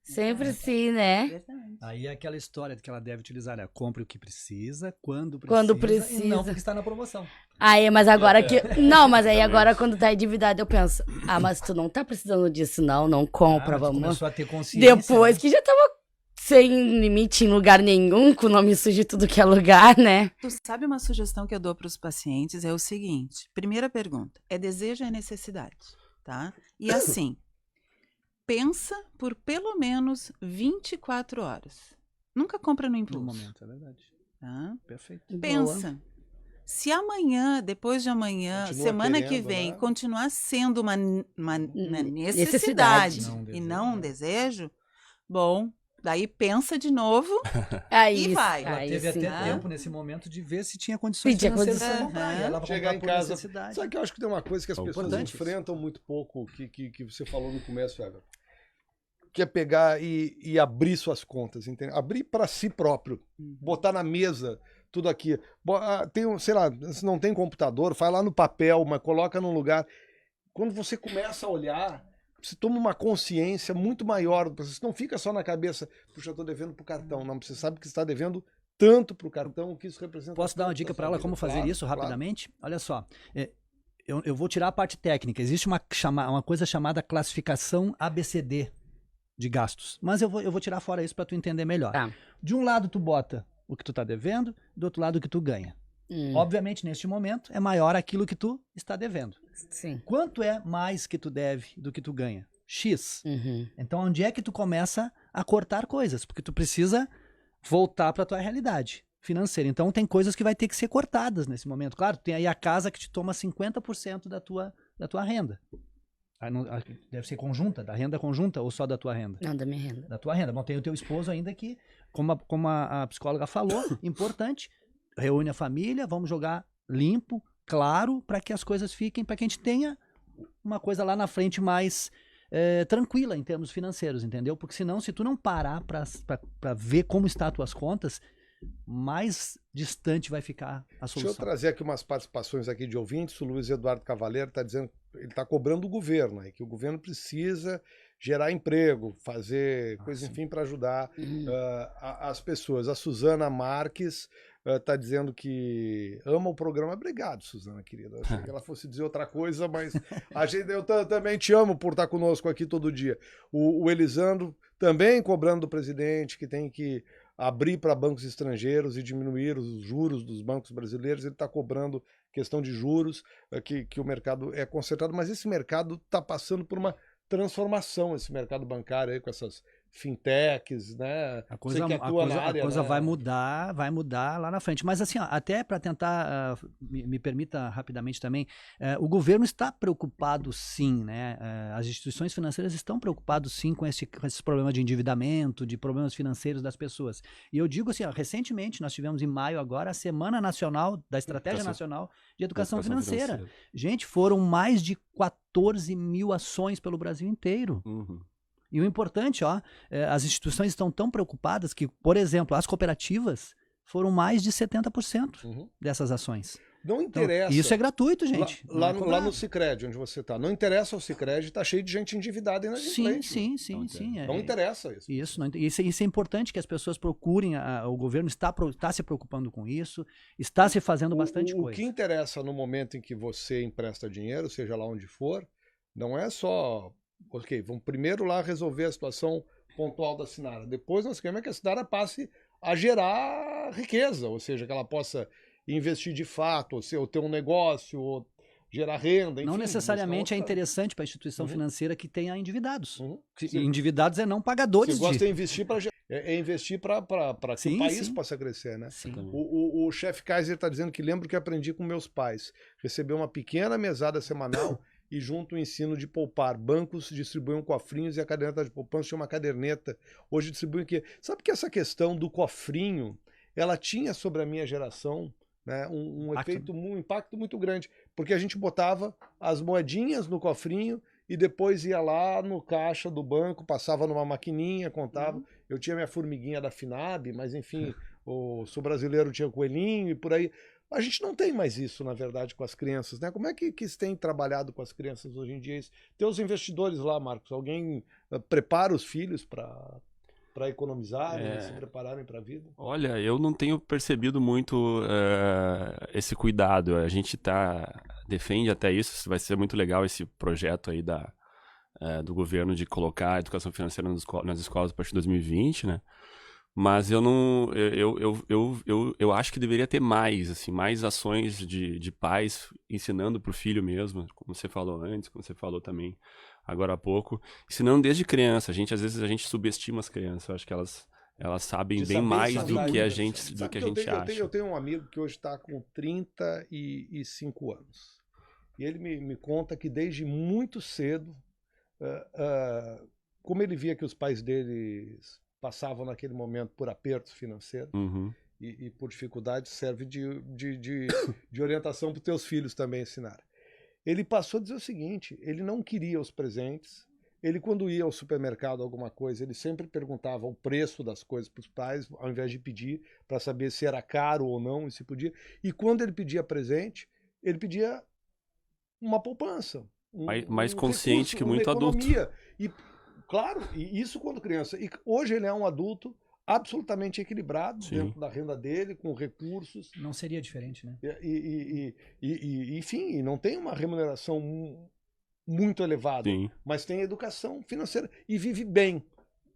Sempre sim, né? Verdade. Aí é aquela história que ela deve utilizar, né? Compre o que precisa, quando Quando precisa, e não precisa. porque está na promoção. Aí, mas agora que... Não, mas aí agora quando tá endividado eu penso, mas tu não tá precisando disso não compra, mas tu vamos... começou a ter consciência. Depois né? que já tava sem limite em lugar nenhum, com o nome sujo de tudo que é lugar, né? Tu sabe uma sugestão que eu dou para os pacientes? É o seguinte, primeira pergunta, é desejo ou é necessidade, tá? E assim, pensa por pelo menos 24 horas. Nunca compra no No impulso, momento, é verdade. tá? Perfeito. Pensa. Se amanhã, depois de amanhã, Continua semana que querendo, vem, né? continuar sendo uma Necessidade. necessidade Não um e desejo, não um né? desejo, bom, daí pensa de novo. Aí, E vai. Ela aí teve sim. até tempo nesse momento de ver se tinha condições Se tinha financeiras para condição. comprar. E ela vai Chegar comprar em por casa. necessidade. Sabe que eu acho que tem uma coisa que as É pessoas importante enfrentam muito pouco, que você falou no começo, Ever, que é pegar e abrir suas contas, entende? Abrir para si próprio, botar na mesa tudo aqui. Tem, sei lá, se não tem computador, faz lá no papel, mas coloca num lugar. Quando você começa a olhar, você toma uma consciência muito maior. Você não fica só na cabeça, puxa, eu estou devendo pro cartão. Não, você sabe que está devendo tanto pro cartão, o que isso representa. Posso dar uma dica para ela como fazer isso rapidamente? Olha só, eu vou tirar a parte técnica. Existe uma coisa chamada classificação ABCD de gastos. Mas eu vou tirar fora isso para tu entender melhor. Tá. De um lado tu bota o que tu tá devendo, do outro lado o que tu ganha. Obviamente, neste momento, é maior aquilo que tu está devendo. Sim. Quanto é mais que tu deve do que tu ganha? X. Uhum. Então, onde é que tu começa a cortar coisas? Porque tu precisa voltar para tua realidade financeira. Então, tem coisas que vai ter que ser cortadas nesse momento. Claro, tem aí a casa que te toma 50% da tua renda. Deve ser conjunta, da renda conjunta ou só da tua renda? Não, da minha renda. Da tua renda. Bom, tem o teu esposo ainda que, como a psicóloga falou, importante, reúne a família, vamos jogar limpo, claro, para que as coisas fiquem, para que a gente tenha uma coisa lá na frente mais tranquila em termos financeiros, entendeu? Porque senão, se tu não parar para ver como estão as tuas contas, mais distante vai ficar a solução. Deixa eu trazer aqui umas participações aqui de ouvintes. O Luiz Eduardo Cavaleiro está dizendo que ele está cobrando o governo, que o governo precisa gerar emprego, fazer coisa, enfim, para ajudar as pessoas. A Suzana Marques está dizendo que ama o programa. Obrigado, Suzana, querida. Eu achei que ela fosse dizer outra coisa, mas eu também te amo por estar conosco aqui todo dia. O Elisandro também cobrando do presidente que tem que abrir para bancos estrangeiros e diminuir os juros dos bancos brasileiros. Ele está cobrando questão de juros, que o mercado é concentrado, mas esse mercado está passando por uma transformação, esse mercado bancário aí, com essas fintechs, né? A coisa, Você que atua na a área, coisa né? vai mudar lá na frente. Mas assim, ó, até para tentar, me permita rapidamente também, o governo está preocupado sim, né? As instituições financeiras estão preocupadas sim com esse problema de endividamento, de problemas financeiros das pessoas. E eu digo assim, ó, recentemente nós tivemos em maio agora a Semana Nacional da Estratégia Nacional de Educação Financeira. Gente, foram mais de 14 mil ações pelo Brasil inteiro. Uhum. E o importante, ó, as instituições estão tão preocupadas que, por exemplo, as cooperativas foram mais de 70% dessas ações. Não Então, interessa. e isso é gratuito, gente. Lá no Sicredi, onde você está. Não interessa ao Sicredi, está cheio de gente endividada e inadimplente. Sim. Não interessa isso. Isso é importante que as pessoas procurem, o governo está se preocupando com isso, está se fazendo bastante O coisa. que interessa no momento em que você empresta dinheiro, seja lá onde for, não é só... Ok, vamos primeiro lá resolver a situação pontual da Sinara. Depois nós queremos que a Sinara passe a gerar riqueza, ou seja, que ela possa investir de fato, ou ter um negócio, ou gerar renda. Enfim, não necessariamente é interessante para a instituição financeira que tenha endividados. Endividados é não pagadores. Você gosta de investir para investir para que o país possa crescer, né? Sim. O chefe Kaiser está dizendo que lembro que aprendi com meus pais. Receber uma pequena mesada semanal e junto o ensino de poupar. Bancos distribuíam cofrinhos e a caderneta de poupança tinha uma caderneta. Hoje distribuem o quê? Sabe que essa questão do cofrinho, ela tinha sobre a minha geração, né, um impacto muito grande. Porque a gente botava as moedinhas no cofrinho e depois ia lá no caixa do banco, passava numa maquininha, contava. Eu tinha minha formiguinha da Finab, mas enfim, sou brasileiro, tinha coelhinho e por aí. A gente não tem mais isso, na verdade, com as crianças, né? Como é que se tem trabalhado com as crianças hoje em dia? Tem os investidores lá, Marcos. Alguém prepara os filhos para economizarem, se prepararem para a vida? Olha, eu não tenho percebido muito esse cuidado. A gente defende até isso. Vai ser muito legal esse projeto aí do governo de colocar a educação financeira nas escolas a partir de 2020, né? Mas eu não, eu acho que deveria ter mais, assim, mais ações de pais ensinando para o filho mesmo, como você falou antes, como você falou também agora há pouco, ensinando desde criança. Às vezes a gente subestima as crianças. Eu acho que elas sabem bem mais do que a gente acha. Eu tenho um amigo que hoje está com 35 anos. E ele me conta que desde muito cedo, como ele via que os pais deles passavam naquele momento por apertos financeiros e por dificuldade, serve de orientação para os teus filhos também ensinar. Ele passou a dizer o seguinte: ele não queria os presentes. Ele, quando ia ao supermercado alguma coisa, ele sempre perguntava o preço das coisas para os pais, ao invés de pedir, para saber se era caro ou não, e se podia. E quando ele pedia presente, ele pedia uma poupança. Mais consciente que muito adulto. E, claro, e isso quando criança. E hoje ele é um adulto absolutamente equilibrado dentro da renda dele, com recursos. Não seria diferente, né? Enfim, não tem uma remuneração muito elevada, mas tem educação financeira e vive bem.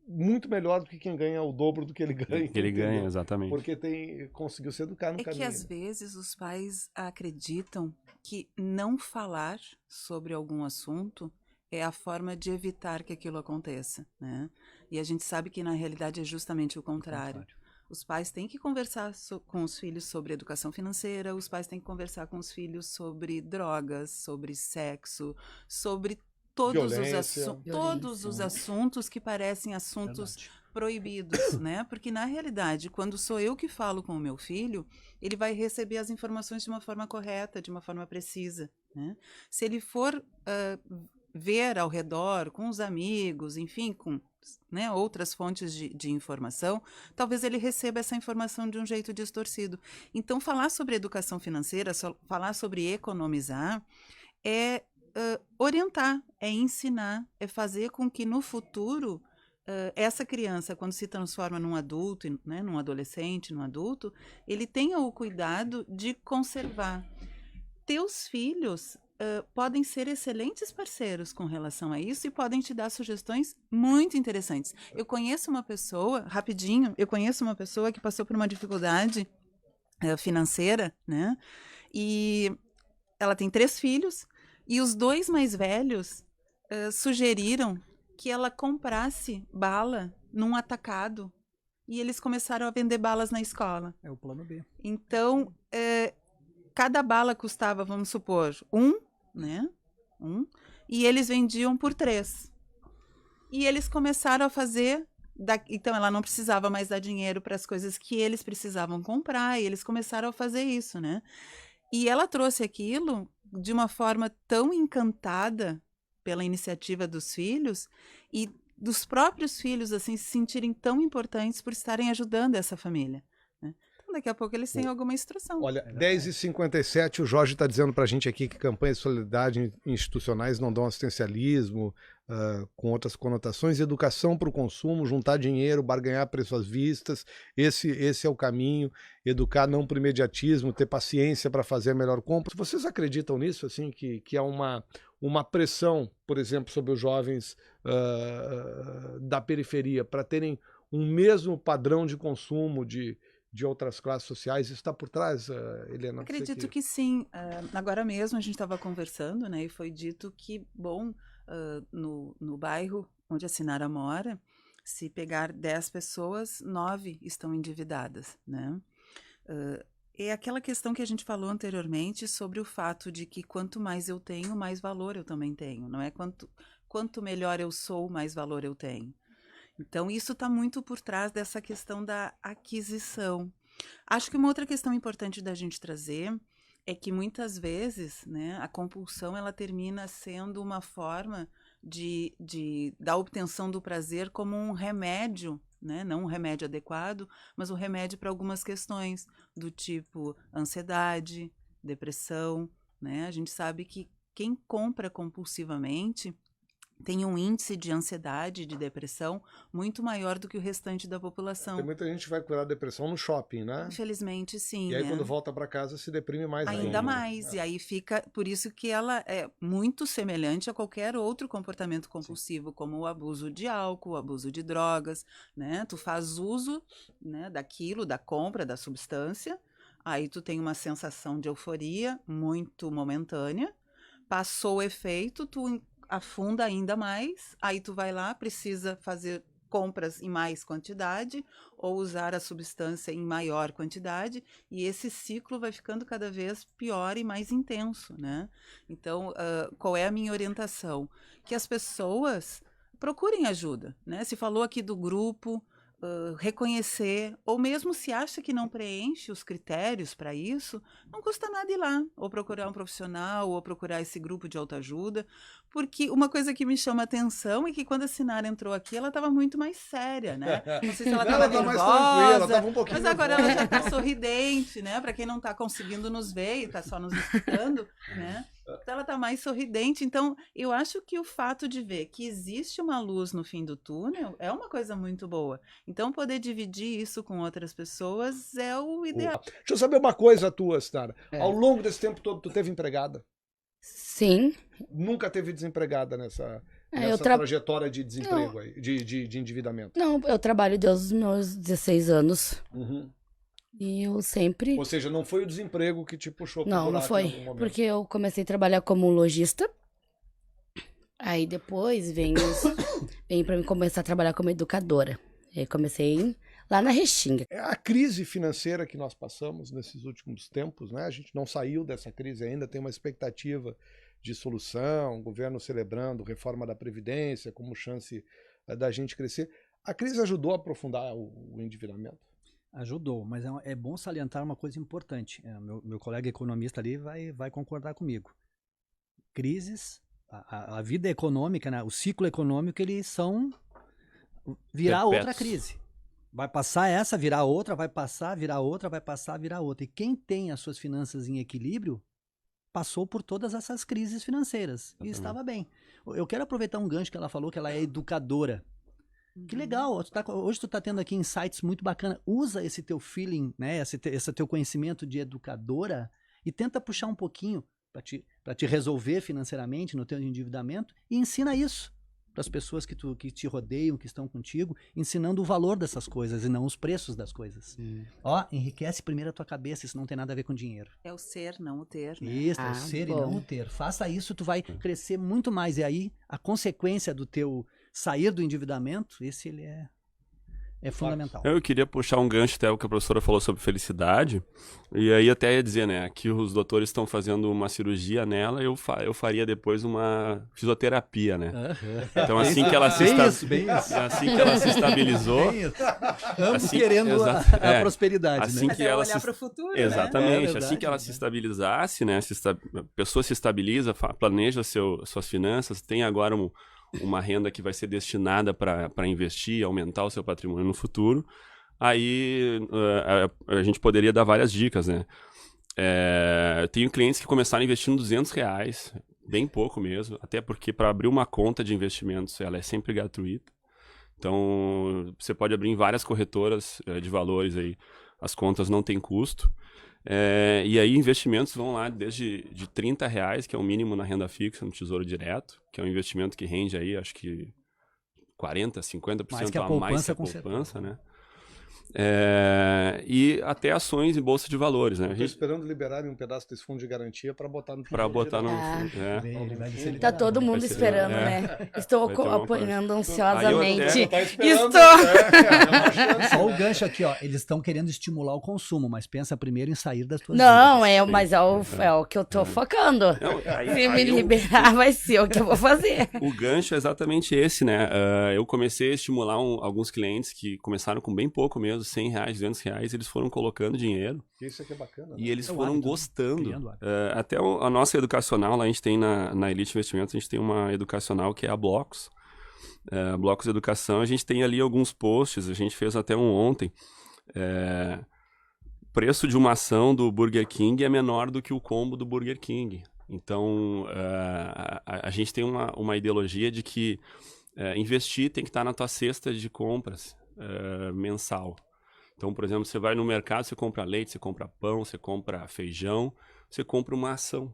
Muito melhor do que quem ganha o dobro do que ele ganha. Que ele ganha, exatamente. Porque conseguiu se educar no caminho. É que às vezes os pais acreditam que não falar sobre algum assunto é a forma de evitar que aquilo aconteça, né? E a gente sabe que na realidade é justamente o contrário. Os pais têm que conversar com os filhos sobre educação financeira, os pais têm que conversar com os filhos sobre drogas, sobre sexo, sobre todos os assuntos que parecem assuntos proibidos, né? Porque na realidade, quando sou eu que falo com o meu filho, ele vai receber as informações de uma forma correta, de uma forma precisa, né? Se ele for ver ao redor, com os amigos, enfim, com outras fontes de informação, talvez ele receba essa informação de um jeito distorcido. Então, falar sobre educação financeira, falar sobre economizar, é orientar, é ensinar, é fazer com que no futuro essa criança, quando se transforma num adulto, né, num adolescente, num adulto, ele tenha o cuidado de conservar. Teus filhos podem ser excelentes parceiros com relação a isso e podem te dar sugestões muito interessantes. Eu conheço uma pessoa que passou por uma dificuldade financeira, né? E ela tem 3 filhos e os 2 mais velhos sugeriram que ela comprasse bala num atacado e eles começaram a vender balas na escola. É o plano B. Então, cada bala custava, vamos supor, né? E eles vendiam por 3. E eles começaram a fazer... Então, ela não precisava mais dar dinheiro para as coisas que eles precisavam comprar, e eles começaram a fazer isso, né? E ela trouxe aquilo de uma forma tão encantada pela iniciativa dos filhos e dos próprios filhos, assim, se sentirem tão importantes por estarem ajudando essa família, né? Então, daqui a pouco eles têm alguma instrução. Olha, 10h57, o Jorge está dizendo para a gente aqui que campanhas de solidariedade institucionais não dão assistencialismo, com outras conotações, educação para o consumo, juntar dinheiro, barganhar preço às vistas, esse é o caminho, educar não para o imediatismo, ter paciência para fazer a melhor compra. Vocês acreditam nisso, assim, que é uma pressão, por exemplo, sobre os jovens da periferia para terem um mesmo padrão de consumo de outras classes sociais? Isso está por trás, Helena? Acredito que sim. Agora mesmo a gente estava conversando, né, e foi dito que, bom, no bairro onde a Sinara mora, se pegar 10 pessoas, 9 estão endividadas, né? É aquela questão que a gente falou anteriormente sobre o fato de que quanto mais eu tenho, mais valor eu também tenho, não é? Quanto melhor eu sou, mais valor eu tenho. Então, isso está muito por trás dessa questão da aquisição. Acho que uma outra questão importante da gente trazer é que muitas vezes, né, a compulsão ela termina sendo uma forma da obtenção do prazer como um remédio, né? Não um remédio adequado, mas um remédio para algumas questões do tipo ansiedade, depressão, né? A gente sabe que quem compra compulsivamente tem um índice de ansiedade, de depressão, muito maior do que o restante da população. Tem muita gente que vai curar a depressão no shopping, né? Infelizmente, sim. E aí, né? quando volta para casa, se deprime mais ainda. Ainda mais. E aí fica... Por isso que ela é muito semelhante a qualquer outro comportamento compulsivo, sim, como o abuso de álcool, o abuso de drogas, né? Tu faz uso, né, daquilo, da compra, da substância, aí tu tem uma sensação de euforia muito momentânea, passou o efeito, tu afunda ainda mais, aí tu vai lá, precisa fazer compras em mais quantidade ou usar a substância em maior quantidade, e esse ciclo vai ficando cada vez pior e mais intenso, né? Então, qual é a minha orientação? Que as pessoas procurem ajuda, né? Se falou aqui do grupo, reconhecer, ou mesmo se acha que não preenche os critérios para isso, não custa nada ir lá, ou procurar um profissional, ou procurar esse grupo de autoajuda, porque uma coisa que me chama a atenção é que quando a Sinara entrou aqui, ela estava muito mais séria, né? Não sei se ela estava nervosa, mais tranquila, ela estava um pouquinho mas agora ela já está sorridente, né? Para quem não está conseguindo nos ver e está só nos escutando, né? Então ela está mais sorridente. Então, eu acho que o fato de ver que existe uma luz no fim do túnel é uma coisa muito boa. Então, poder dividir isso com outras pessoas é o ideal. Deixa eu saber uma coisa tua, Sinara. Ao longo desse tempo todo, tu teve empregada? Sim. Nunca teve desempregada nessa trajetória de desemprego, aí, de endividamento? Não, eu trabalho desde os meus 16 anos. Uhum. E eu sempre... Ou seja, não foi o desemprego que te puxou para Não, não foi. Porque eu comecei a trabalhar como lojista. Aí depois vem para mim começar a trabalhar como educadora. Aí comecei lá na Restinga. É a crise financeira que nós passamos nesses últimos tempos, né? A gente não saiu dessa crise ainda, tem uma expectativa de solução, o governo celebrando reforma da Previdência como chance da gente crescer. A crise ajudou a aprofundar o endividamento? Ajudou, mas é bom salientar uma coisa importante. Meu colega economista ali vai concordar comigo. Crises, a vida econômica, né, o ciclo econômico, eles são virar outra crise. Vai passar essa, virar outra, vai passar, virar outra, vai passar, virar outra. E quem tem as suas finanças em equilíbrio passou por todas essas crises financeiras e estava bem. Eu quero aproveitar um gancho que ela falou, que ela é educadora. Que legal, hoje tu tá tendo aqui insights muito bacana. Usa esse teu feeling, né, esse teu conhecimento de educadora e tenta puxar um pouquinho para te resolver financeiramente no teu endividamento e ensina isso para as pessoas que te rodeiam, que estão contigo, ensinando o valor dessas coisas e não os preços das coisas. Ó, enriquece primeiro a tua cabeça, isso não tem nada a ver com dinheiro. É o ser, não o ter, né? Isso, é o ser e não o ter. Faça isso, tu vai crescer muito mais. E aí, a consequência do teu sair do endividamento, esse ele é é fundamental. Eu queria puxar um gancho até o que a professora falou sobre felicidade, e aí até ia dizer, né, que os doutores estão fazendo uma cirurgia nela, eu faria depois uma fisioterapia, né? Então assim que ela se assim que ela se estabilizou, Ambos assim, querendo a prosperidade, assim né? que ela olhar se para o futuro, exatamente, verdade, assim que ela se estabilizasse, né, a pessoa se estabiliza, planeja suas finanças, tem agora uma renda que vai ser destinada para investir, aumentar o seu patrimônio no futuro, aí a gente poderia dar várias dicas, né? Tenho clientes que começaram investindo R$200, bem pouco mesmo, até porque para abrir uma conta de investimentos ela é sempre gratuita. Então você pode abrir em várias corretoras de valores aí, as contas não têm custo. E aí investimentos vão lá desde de R$30, que é o mínimo na renda fixa, no Tesouro Direto, que é um investimento que rende aí, acho que 40%, 50% Mais que a a mais que a poupança, com poupança, né? E até ações em bolsa de valores, né? Estou esperando liberarem um pedaço desse fundo de garantia para botar no fundo. Para botar no Ah. fundo. Ele vai ser Tá liberado. todo mundo Vai ser- esperando, é. né? Estou Vai ter uma apanhando Aí ansiosamente. eu Tá esperando, Estou. Só o gancho aqui, ó. Eles estão querendo estimular o consumo, mas pensa primeiro em sair das tuas Não, dívidas. mas é o que eu tô focando. Não, Se me liberar, vai ser o que eu vou fazer. O gancho é exatamente esse, né? Eu comecei a estimular alguns clientes que começaram com bem pouco mesmo, R$100, R$200, eles foram colocando dinheiro Isso aqui é bacana. e eles É o foram hábito, né? gostando. Criando hábito. Até a nossa educacional, lá a gente tem na Elite Investimentos, a gente tem uma educacional que é a Blocos. Blocos Educação, a gente tem ali alguns posts, a gente fez até um ontem. O preço de uma ação do Burger King é menor do que o combo do Burger King. Então, a gente tem uma ideologia de que investir tem que estar na tua cesta de compras mensal. Então, por exemplo, você vai no mercado, você compra leite, você compra pão, você compra feijão, você compra uma ação.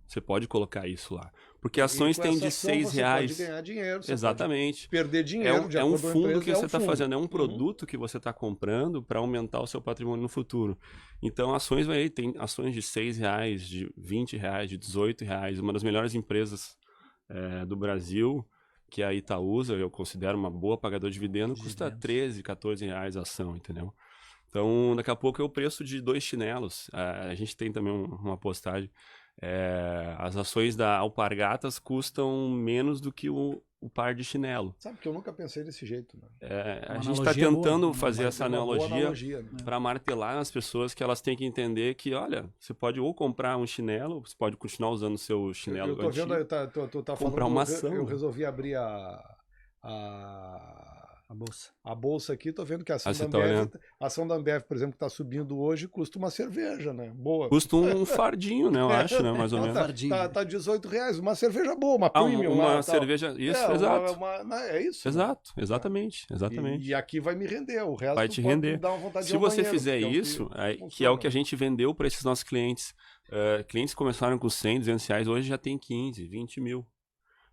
Você pode colocar isso lá. Porque ações têm de R$6. Você pode ganhar dinheiro, você Exatamente. pode perder dinheiro. de É um acordo com a fundo empresa, que você está fundo. fazendo, é um produto que você está comprando para aumentar o seu patrimônio no futuro. Então, ações tem ações de R$6, de R$20, de R$18. Uma das melhores empresas do Brasil, que é a Itaúsa, eu considero uma boa pagadora de dividendo, custa R$13, R$14 a ação, entendeu? Então, daqui a pouco é o preço de 2 chinelos. A gente tem também uma postagem. As ações da Alpargatas custam menos do que o par de chinelo. Sabe que eu nunca pensei desse jeito, né? Uma A gente está analogia tentando boa, fazer Mas essa é uma boa analogia né? para martelar as pessoas que elas têm que entender que, olha, você pode ou comprar um chinelo, você pode continuar usando o seu chinelo Eu tô antigo. vendo, tu tá comprar falando, uma ação. eu resolvi abrir A bolsa. a bolsa aqui, tô vendo que a ação Você da tá Ambev, olhando. a ação da Ambev, por exemplo, que tá subindo hoje, custa uma cerveja, né? Boa. Custa um fardinho, né? Eu acho, né? Mais ou Não, menos. Fardinho. tá R$18, uma cerveja boa, uma premium Uma lá, tal. cerveja. Isso, exato. É isso. né? Exato, exatamente. E aqui vai me render, o resto Vai te pode render. me dar uma vontade de Se ir ao você banheiro, fizer que é o que isso, que é funciona. o que a gente vendeu para esses nossos clientes. Clientes que começaram com 100, 200 reais, hoje já tem 15, 20 mil.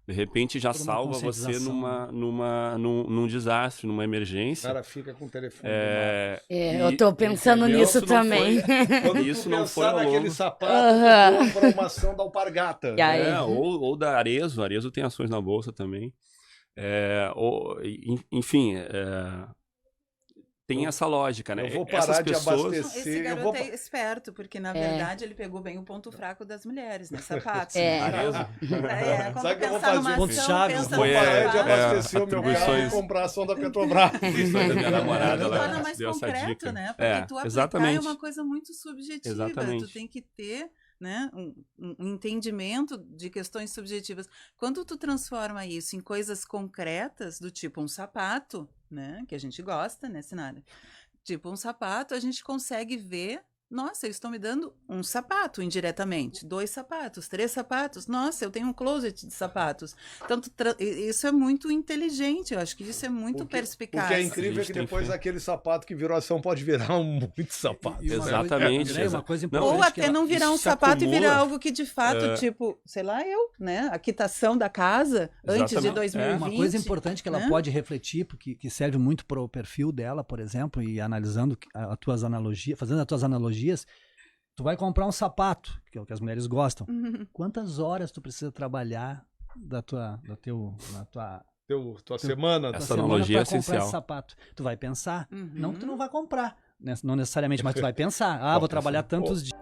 De repente já Por uma salva você conscientização, num desastre, numa O emergência. cara fica com o telefone. Eu tô pensando entendeu? nisso Isso não também. Quando Isso tu não pensar foi ao naquele longo. sapato, Aham. tu compra uma ação da Alpargata. E aí? Ou da Arezzo. A Arezzo tem ações na bolsa também. Enfim, tem essa lógica, né? Eu vou Essas parar de pessoas... abastecer. Esse eu garoto vou... é esperto, porque na verdade ele pegou bem o ponto fraco das mulheres, né? Sapatos. Arezzo. Quando Sabe o que eu vou pensar numa fazer? Pontos ação, chaves, pensa né? Vou no parar de sapato. abastecer o meu carro e atribuições. comprar a ação da Petrobras. Isso aí da minha namorada, Se ela torna mais deu essa concreto, dica. né? Porque tu aplicar exatamente. é uma coisa muito subjetiva. Exatamente. Tu tem que ter, né, um entendimento de questões subjetivas. Quando tu transforma isso em coisas concretas, do tipo um sapato, né, que a gente gosta, né, Sinara? Tipo um sapato, a gente consegue ver, nossa, eu estou me dando um sapato indiretamente, 2 sapatos, 3 sapatos, nossa, eu tenho um closet de sapatos. Então, isso é muito inteligente, eu acho que isso é muito perspicaz. O que é incrível é que depois aquele sapato que virou ação pode virar muito sapato. E uma Exatamente. coisa, uma coisa importante Ou que até ela- não virar um se sapato e virar acumula. algo que de fato, tipo, sei lá, né? A quitação da casa antes de Exatamente. 2020. Uma coisa importante que ela né? pode refletir, porque que serve muito para o perfil dela, por exemplo, e analisando as tuas analogias, fazendo as tuas analogias, tu vai comprar um sapato, que é o que as mulheres gostam. Uhum. Quantas horas tu precisa trabalhar na tua tua semana. Essa Tua semana analogia é pra comprar essencial. esse sapato. Tu vai pensar, Uhum. não que tu não vai comprar, né? Não necessariamente, mas tu vai pensar. Vou Bom, trabalhar pensando. tantos dias.